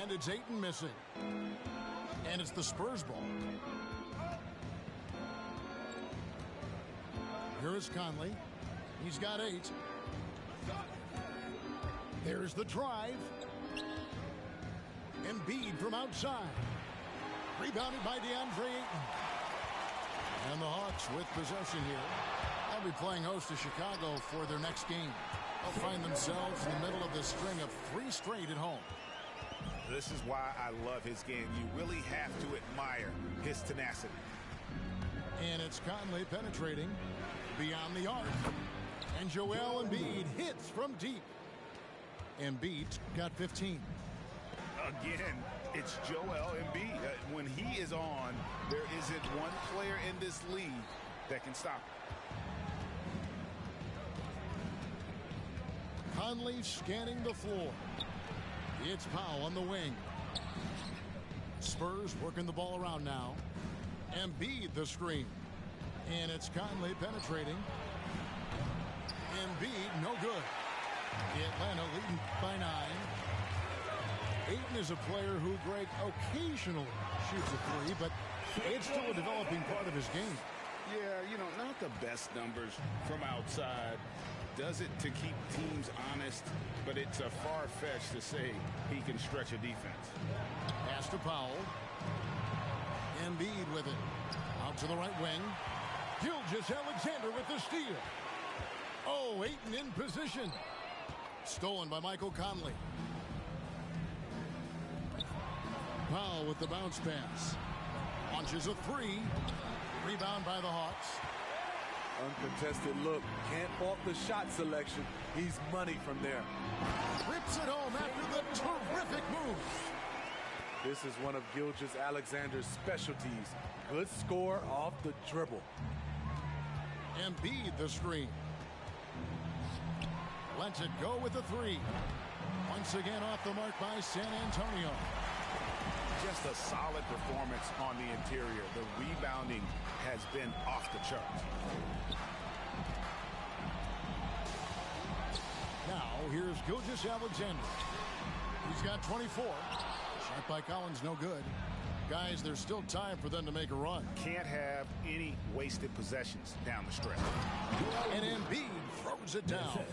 C: And it's Ayton missing. And it's the Spurs ball. Here is Conley. He's got 8. There's the drive. Embiid from outside. Rebounded by DeAndre Ayton. And the Hawks with possession here. They'll be playing host to Chicago for their next game. They'll find themselves in the middle of this string of 3 straight at home.
F: This is why I love his game. You really have to admire his tenacity.
C: And it's Conley penetrating beyond the arc. And Joel Embiid hits from deep. Embiid's got 15.
F: Again, it's Joel Embiid. When he is on, there isn't one player in this league that can stop him.
C: Conley scanning the floor. It's Powell on the wing. Spurs working the ball around now. Embiid the screen. And it's Conley penetrating. Embiid no good. Atlanta leading by 9. Ayton is a player who, Greg, occasionally shoots a 3, but it's still a developing part of his game.
F: Yeah, you know, not the best numbers from outside. Does it to keep teams honest, but it's a far-fetched to say he can stretch a defense.
C: Pass to Powell. Embiid with it. Out to the right wing. Gilgeous-Alexander with the steal. Oh, Ayton in position. Stolen by Michael Conley. Powell with the bounce pass. Launches a 3. Rebound by the Hawks.
L: Uncontested look. Can't fault the shot selection. He's money from there.
C: Rips it home after the terrific move.
L: This is one of Gilgeous-Alexander's specialties. Good score off the dribble.
C: Embiid the screen. Lets it go with the 3. Once again off the mark by San Antonio.
F: Just a solid performance on the interior. The rebounding has been off the charts.
C: Now, here's Gilgeous-Alexander. He's got 24. Shot by Collins, no good. Guys, there's still time for them to make a run.
F: Can't have any wasted possessions down the stretch.
C: And Embiid throws it down.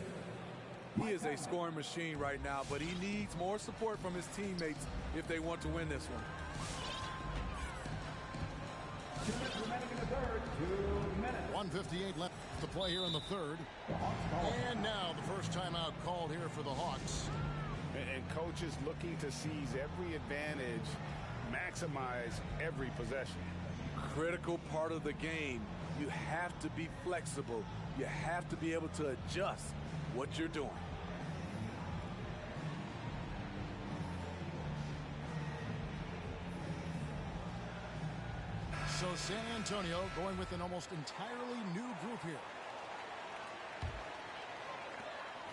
L: He is a scoring machine right now, but he needs more support from his teammates if they want to win this one.
C: 1:58 left to play here in the third. And now the first timeout called here for the Hawks.
F: And coaches looking to seize every advantage, maximize every possession.
L: Critical part of the game. You have to be flexible. You have to be able to adjust what you're doing.
C: So San Antonio going with an almost entirely new group here.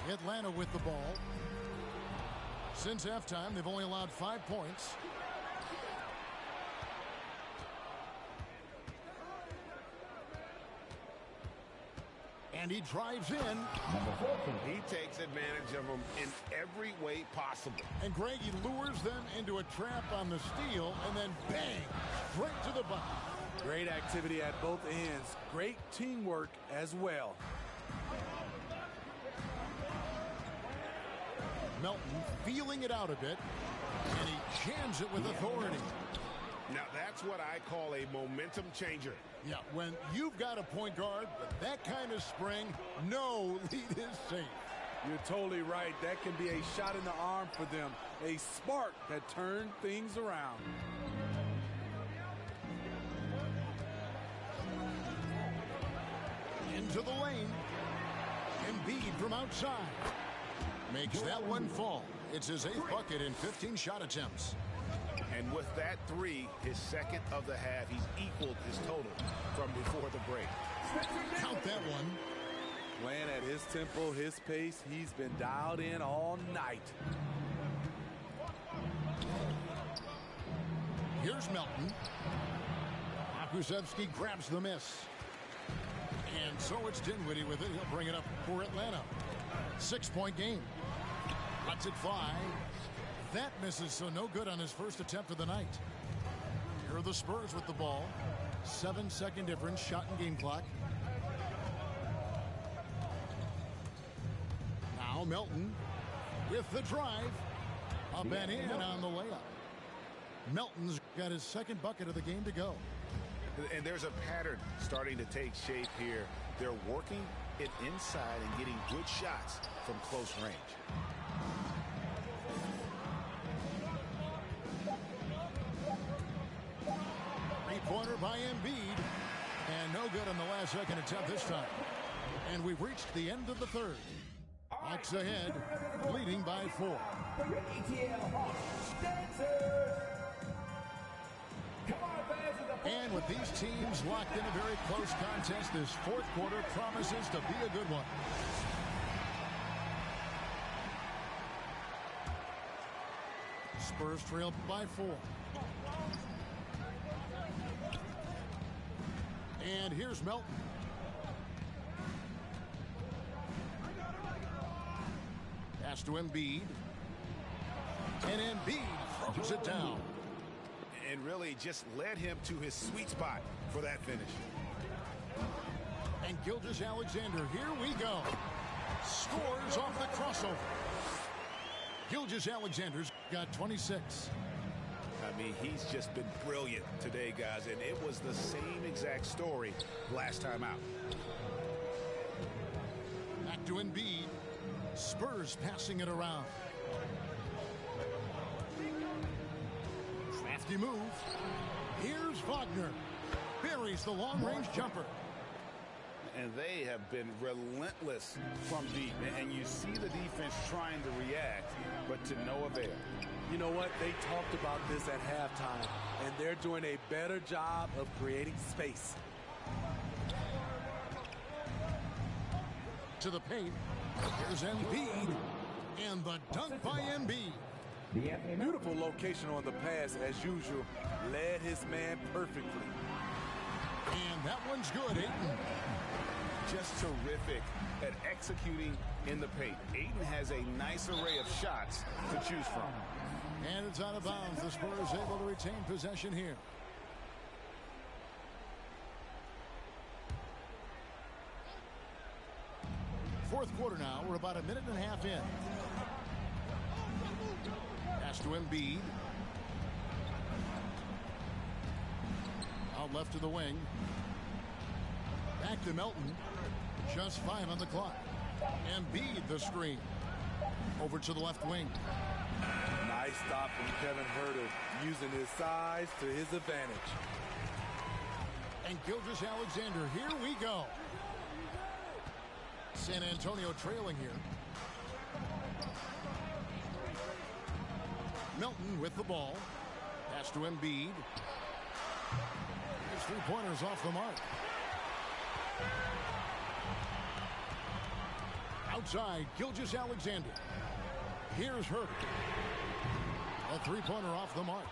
C: Atlanta with the ball. Since halftime, they've only allowed 5 points. And he drives in.
D: He takes advantage of them in every way possible.
C: And Greg, he lures them into a trap on the steal, and then bang, straight to the box.
L: Great activity at both ends. Great teamwork as well.
C: Melton feeling it out a bit, and he jams it with authority.
D: Now that's what I call a momentum changer.
C: Yeah, when you've got a point guard with that kind of spring, no lead is safe.
L: You're totally right. That can be a shot in the arm for them. A spark that turned things around.
C: Into the lane. Embiid from outside. Makes that one fall. It's his 8th bucket in 15 shot attempts.
D: And with that 3, his second of the half, he's equaled his total from before the break.
C: Count that one.
L: Playing at his tempo, his pace. He's been dialed in all night.
C: Here's Melton. Akusevsky grabs the miss. And so it's Dinwiddie with it. He'll bring it up for Atlanta. 6-point game. Cuts it 5. That misses, so no good on his first attempt of the night. Here are the Spurs with the ball. 7-second difference, shot and game clock. Now Melton with the drive. Up and in on the layup. Melton's got his second bucket of the game to go.
F: And there's a pattern starting to take shape here. They're working it inside and getting good shots from close range.
C: Three-pointer by Embiid. And no good on the last second attempt this time. And we've reached the end of the third. Hawks ahead, leading by 4. And with these teams locked in a very close contest, this fourth quarter promises to be a good one. Spurs trail by 4. And here's Melton. Pass to Embiid. And Embiid throws it down.
F: And really just led him to his sweet spot for that finish.
C: And Gilgeous-Alexander, here we go. Scores off the crossover. Gilgeous-Alexander's got 26.
F: I mean, he's just been brilliant today, guys, and it was the same exact story last time out.
C: Back to Embiid. Spurs passing it around. Crafty move. Here's Wagner. Buries the long-range jumper.
F: And they have been relentless from deep. And you see the defense trying to react, but to no avail.
L: You know what? They talked about this at halftime, and they're doing a better job of creating space.
C: To the paint. Here's Embiid. And the dunk by Embiid.
L: Beautiful location on the pass, as usual. Led his man perfectly.
C: And that one's good, Ayton.
F: Just terrific at executing in the paint. Ayton has a nice array of shots to choose from.
C: And it's out of bounds. The Spurs able to retain possession here. Fourth quarter now. We're about a minute and a half in. Pass to Embiid. Out left to the wing. Back to Melton. Just 5 on the clock. Embiid the screen. Over to the left wing.
L: Nice stop from Kevin Huerter, using his size to his advantage.
C: And Gilgeous-Alexander, here we go. San Antonio trailing here. Melton with the ball. Pass to Embiid. His three-pointers off the mark. Outside, Gilgeous-Alexander. Here's Huerter. A three-pointer off the mark.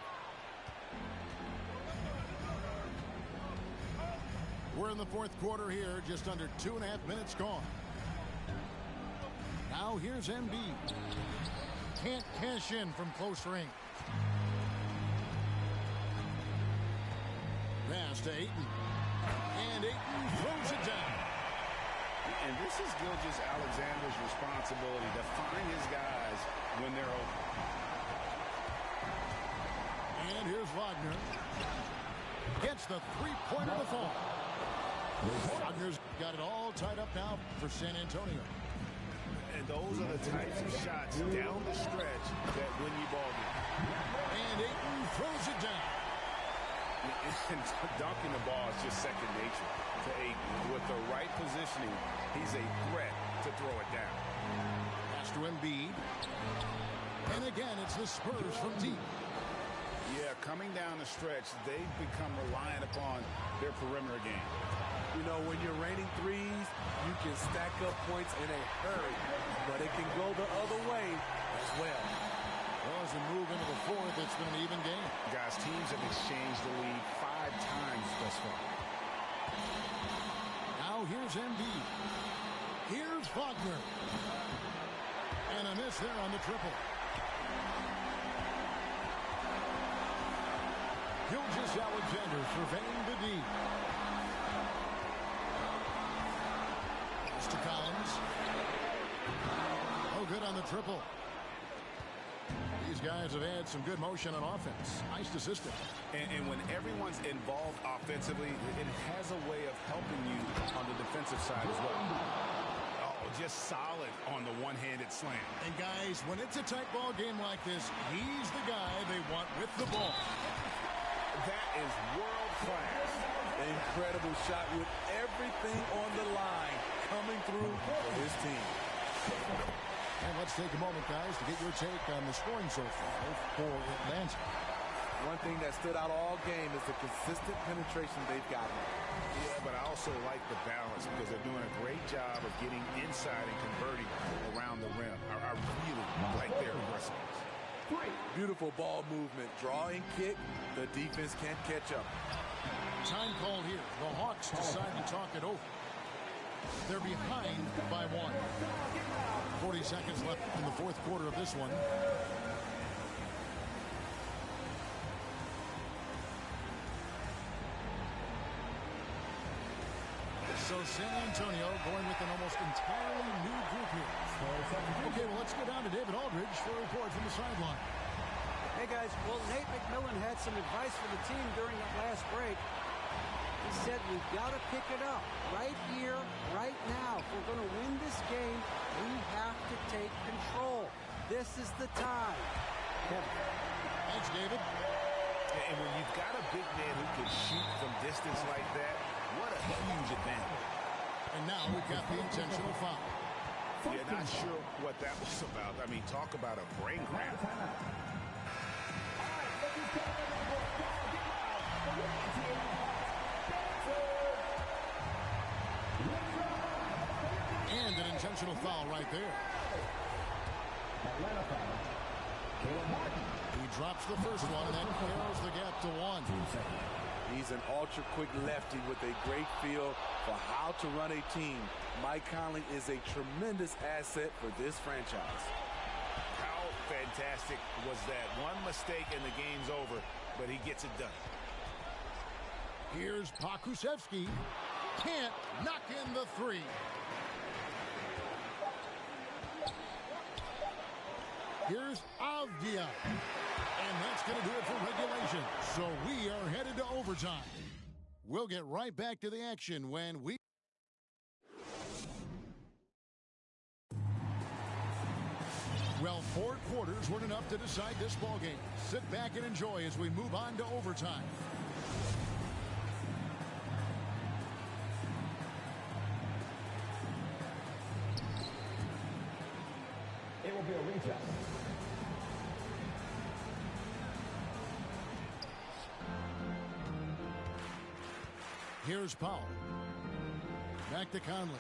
C: We're in the fourth quarter here, just under 2.5 minutes gone. Now here's Embiid. Can't cash in from close range. Pass to Ayton. And Ayton throws it down.
F: And this is Gilgeous-Alexander's responsibility to find his guys when they're open.
C: And here's Wagner. Gets the three-pointer to fall. Wagner's got it all tied up now for San Antonio.
F: And those are the types of shots down the stretch that win you ball games.
C: And Ayton throws it down.
F: And dunking the ball is just second nature to Ayton. With the right positioning, he's a threat to throw it down.
C: Pass to Embiid. And again, it's the Spurs from deep.
F: Yeah, coming down the stretch, they've become reliant upon their perimeter game.
L: You know, when you're raining threes, you can stack up points in a hurry, but it can go the other way as well.
C: Well, as we move into the fourth, it's been an even game.
F: Guys, teams have exchanged the lead 5 times thus far.
C: Now here's Embiid. Here's Wagner. And a miss there on the triple. Gilgeous-Alexander surveying the D. Pass to Collins. Oh, good on the triple. These guys have had some good motion on offense. Nice to system.
F: And when everyone's involved offensively, it has a way of helping you on the defensive side as well. Oh, just solid on the one-handed slam.
C: And guys, when it's a tight ball game like this, he's the guy they want with the ball.
F: That is world-class.
L: Incredible shot with everything on the line coming through for his team.
C: And let's take a moment, guys, to get your take on the scoring so far for Atlanta.
L: One thing that stood out all game is the consistent penetration they've gotten.
F: Yeah, but I also like the balance because they're doing a great job of getting inside and converting around the rim. I really like their aggressiveness.
L: Beautiful ball movement. Draw and kick. The defense can't catch up.
C: Time call here. The Hawks decide to talk it over. They're behind by 1. 40 seconds left in the fourth quarter of this one. So San Antonio going with an almost entirely new group here. Okay, well, let's go down to David Aldridge for a report from the sideline.
H: Hey, guys. Well, Nate McMillan had some advice for the team during that last break. He said we've got to pick it up right here, right now. If we're going to win this game, we have to take control. This is the time. Kevin.
C: Thanks, David.
F: And when you've got a big man who can shoot from distance like that, what a huge advantage.
C: And now we've got the intentional foul.
F: Yeah, not sure what that was about. I mean, talk about a brain cramp.
C: And an intentional foul right there. He drops the first one and then narrows the gap to 1.
L: He's an ultra-quick lefty with a great feel for how to run a team. Mike Conley is a tremendous asset for this franchise.
F: How fantastic was that? One mistake and the game's over, but he gets it done.
C: Here's Pokusevski. Can't knock in the 3. Here's Avdia. And that's going to do it for regulation. So we are headed to overtime. We'll get right back to the action when we Well, 4 quarters weren't enough to decide this ballgame. Sit back and enjoy as we move on to overtime.
G: It will be a recess.
C: Here's Powell. Back to Conley.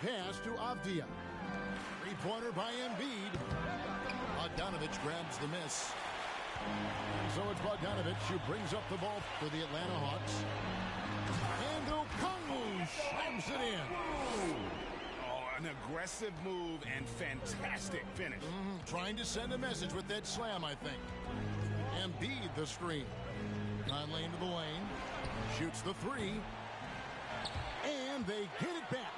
C: Pass to Avdia. Three-pointer by Embiid. Bogdanovich grabs the miss. And so it's Bogdanovich who brings up the ball for the Atlanta Hawks. And Okongwu slams it in.
D: An aggressive move and fantastic finish.
C: Trying to send a message with that slam, I think. Embiid the screen. Conley into the lane. Shoots the three. And they get it back.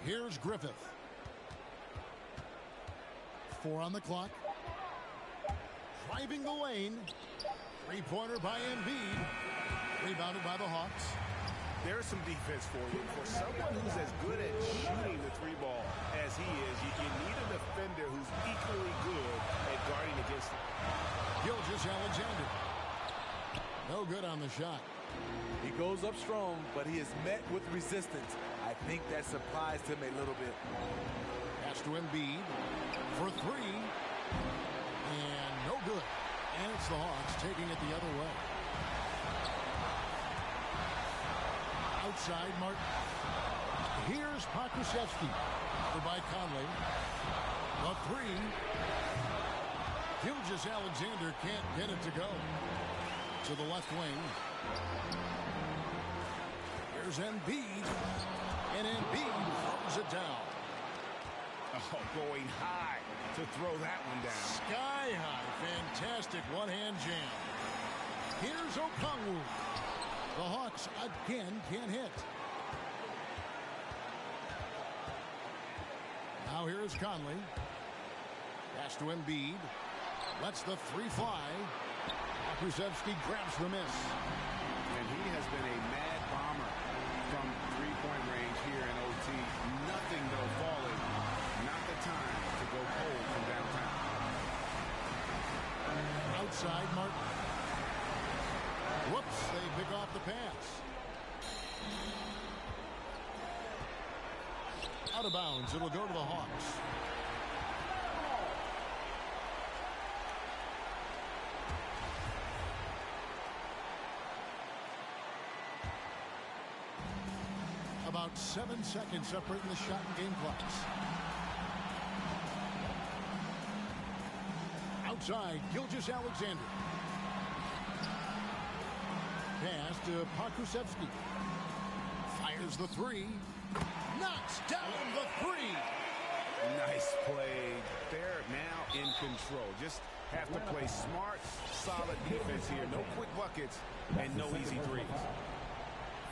C: Here's Griffith. 4 on the clock. Driving the lane. Three-pointer by Embiid. Rebounded by the Hawks.
D: There's some defense for you. For someone who's as good at shooting the three ball as he is, you need a defender who's equally good at guarding against him.
C: Gilgeous-Alexander. No good on the shot.
L: He goes up strong, but he is met with resistance. I think that surprised him a little bit.
C: Pass to Embiid for three. And no good. And it's the Hawks taking it the other way. Outside, Martin. Here's Pokusevski. Over by Conley. The three. Gilgeous-Alexander can't get it to go. To the left wing. Here's Embiid. And Embiid throws it down.
D: Oh, going high to throw that one down.
C: Sky high. Fantastic one-hand jam. Here's Okongwu. The Hawks again can't hit. Now here's Conley. Pass to Embiid. Lets the three fly. Pokusevski grabs the miss.
D: And he has been a mad bomber from three-point range here in OT. Nothing, though, falling. Not the time to go cold from downtown.
C: Outside, Martin. Whoops, they pick off the pass. Out of bounds, it'll go to the Hawks. About 7 seconds separating the shot and game clocks. Outside, Gilgeous-Alexander. Pass to Pokusevski. Fires the three. Knocks down the three.
D: Nice play. They're now in control. Just have to play smart, solid defense here. No quick buckets and no easy threes.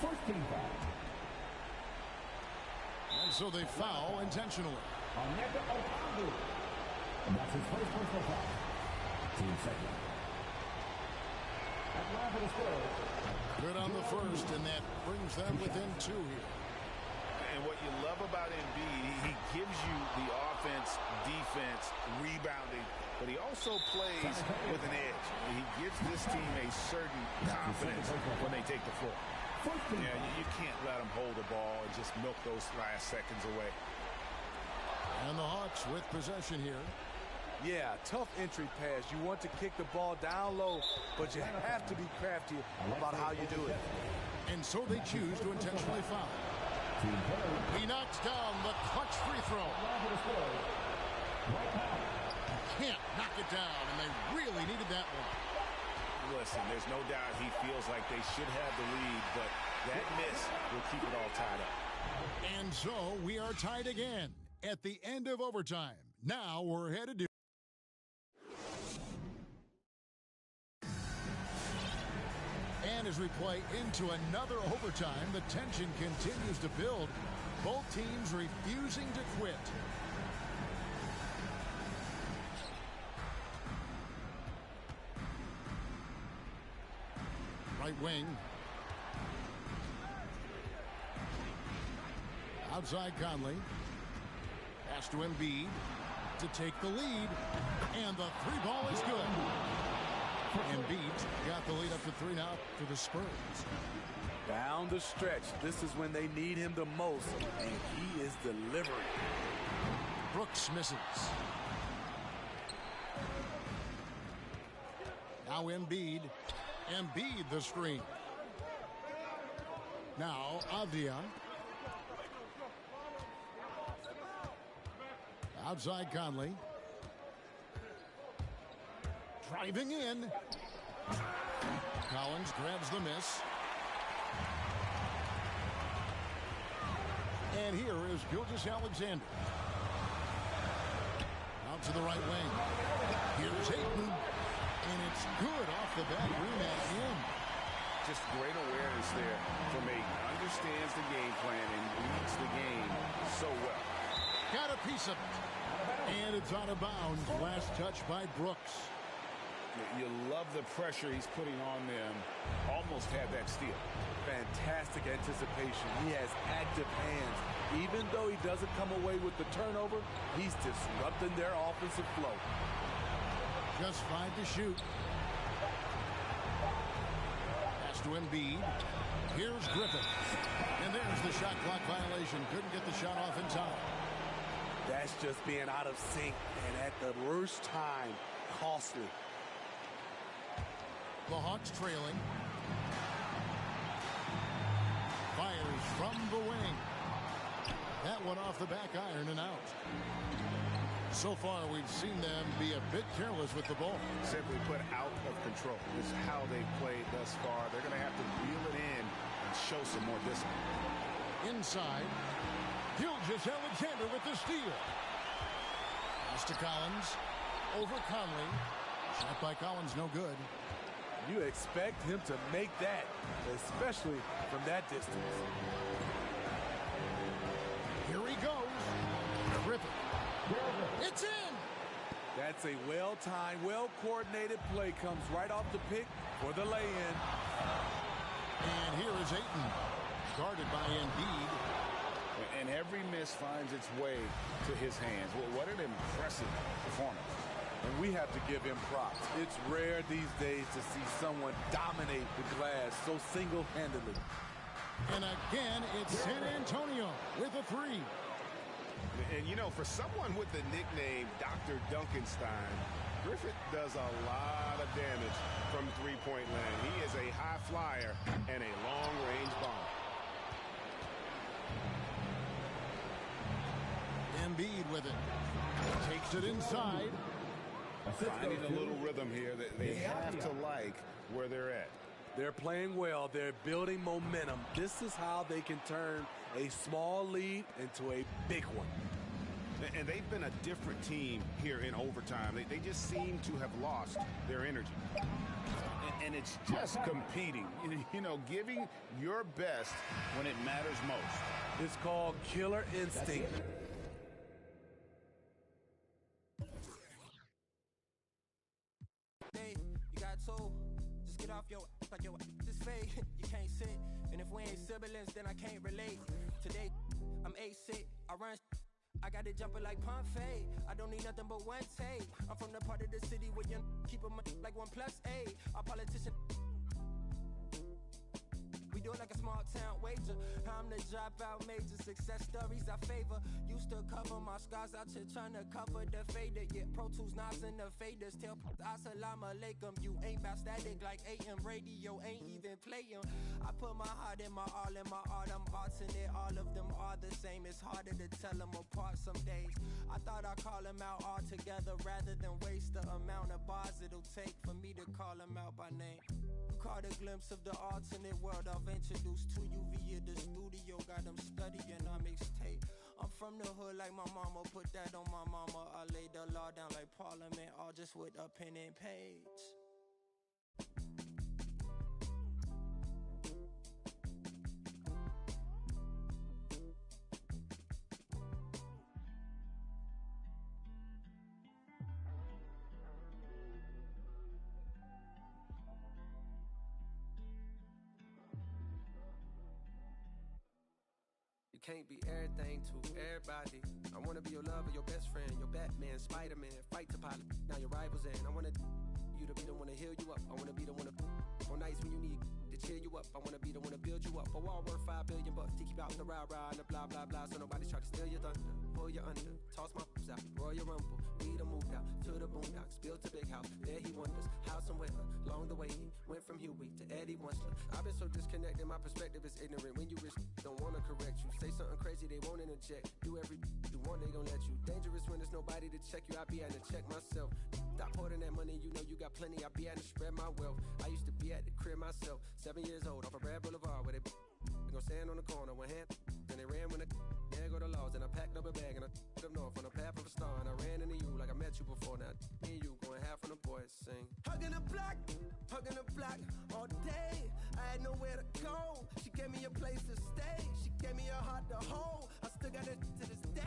G: First team foul.
C: And so they foul intentionally.
G: Onyeka Okongwu. And that's his first personal foul. Team second.
C: Good on the first, and that brings them within 2 here.
F: And what you love about Embiid, he gives you the offense, defense, rebounding, but he also plays with an edge. He gives this team a certain confidence when they take the floor. Yeah, you can't let them hold the ball and just milk those last seconds away.
C: And the Hawks with possession here.
L: Yeah, tough entry pass. You want to kick the ball down low, but you have to be crafty about how you do it.
C: And so they choose to intentionally foul. He knocks down the clutch free throw. Can't knock it down, and they really needed that one.
F: Listen, there's no doubt he feels like they should have the lead, but that miss will keep it all tied up.
C: And so we are tied again at the end of overtime. Now we're headed to And as we play into another overtime, the tension continues to build. Both teams refusing to quit. Right wing. Outside Conley. Pass to Embiid to take the lead. And the three ball is good. Embiid got the lead up to 3 now for the Spurs.
L: Down the stretch, this is when they need him the most, and he is delivering.
C: Brooks misses. Now Embiid. Embiid the screen. Now Avdia. Outside Conley. Driving in. Collins grabs the miss. And here is Gilgeous-Alexander. Out to the right wing. Here's Ayton. And it's good off the back rim and in.
F: Just great awareness there from Ayton. Understands the game plan and reads the game so well.
C: Got a piece of it. And it's out of bounds. Last touch by Brooks.
F: You love the pressure he's putting on them. Almost had that steal.
L: Fantastic anticipation. He has active hands. Even though he doesn't come away with the turnover, he's disrupting their offensive flow.
C: Just 5 to shoot. Pass to Embiid. Here's Griffin. And there's the shot clock violation. Couldn't get the shot off in time.
L: That's just being out of sync and at the worst time. Costly.
C: The Hawks trailing. Fires from the wing. That one off the back iron and out. So far, we've seen them be a bit careless with the ball.
F: Simply put, out of control. This is how they've played thus far. They're going to have to reel it in and show some more discipline.
C: Inside, Gilgeous-Alexander with the steal. Pass to Collins. Over Conley. Shot by Collins, no good.
L: You expect him to make that, especially from that distance.
C: Here he goes. Griffin. It's in.
L: That's a well-timed, well-coordinated play. Comes right off the pick for the lay-in.
C: And here is Ayton. Guarded by Embiid.
F: And every miss finds its way to his hands. Well, what an impressive performance.
L: And we have to give him props. It's rare these days to see someone dominate the glass so single-handedly.
C: And again, it's San Antonio with a 3.
F: And, you know, for someone with the nickname Dr. Duncanstein, Griffith does a lot of damage from three-point land. He is a high flyer and a long-range bomb.
C: Embiid with it. Takes it inside.
F: Finding a little rhythm here that they have to like where they're at.
L: They're playing well. They're building momentum. This is how they can turn a small lead into a big one.
F: And they've been a different team here in overtime. They just seem to have lost their energy. And it's just competing, you know, giving your best when it matters most.
L: It's called killer instinct.
M: You got told, just get off your like your this fake. You can't sit, and if we ain't siblings, then I can't relate. Today, I'm A-sick, I run. I got it jumping like Pompeii. I don't need nothing but one take. I'm from the part of the city where you keep them like 1+8. Our politician. We do it like a small town wager. I'm the dropout major. Success stories I favor. Used to cover my scars out here trying to cover the fader. Yeah, Pro Tools, Nas, and the faders. Tell Assalamu alaikum. You ain't bout static like AM radio. Ain't even playing. I put my heart in my all in my art. I'm alternate. All of them are the same. It's harder to tell them apart some days. I thought I'd call them out all together rather than waste the amount of bars it'll take for me to call them out by name. Caught a glimpse of the alternate world I've introduced to you via the studio. Got them studying our mixtape. I'm from the hood like my mama. Put that on my mama. I laid the law down like Parliament. All just with a pen and page.
N: You can't be everything to everybody. I wanna be your lover, your best friend, your Batman, Spider-Man, fight to pilot. Now your rivals in. I wanna you to be the one to heal you up. I wanna be the one to on nights when you need to cheer you up. I wanna be the one to build you up. A wall worth $5 billion to keep out the rah-rah and the blah blah blah. So nobody's try to steal your thunder, pull you under, toss my out, Royal Rumble. We done moved out to the boondocks, built a big house. There he wonders how somewhere along the way he went from Huey to Eddie Winsler. I've been so disconnected, my perspective is ignorant. When you rich, don't wanna correct you. Say something crazy, they won't interject. Do every you want, they gon' let you. Dangerous when there's nobody to check you. I be having to check myself. Stop hoarding that money, you know you got plenty. I be having to spread my wealth. I used to be at the crib myself, 7 years old, off of Brad Boulevard, where they gon' stand on the corner, one hand, then they ran when there go the laws, and I packed up a bag and I up north on the path of a star, and I ran into you like I met you before. Now me and you going half on the boys sing. Hugging the block all day. I had nowhere to go. She gave me a place to stay. She gave me a heart to hold. I still got it to this day.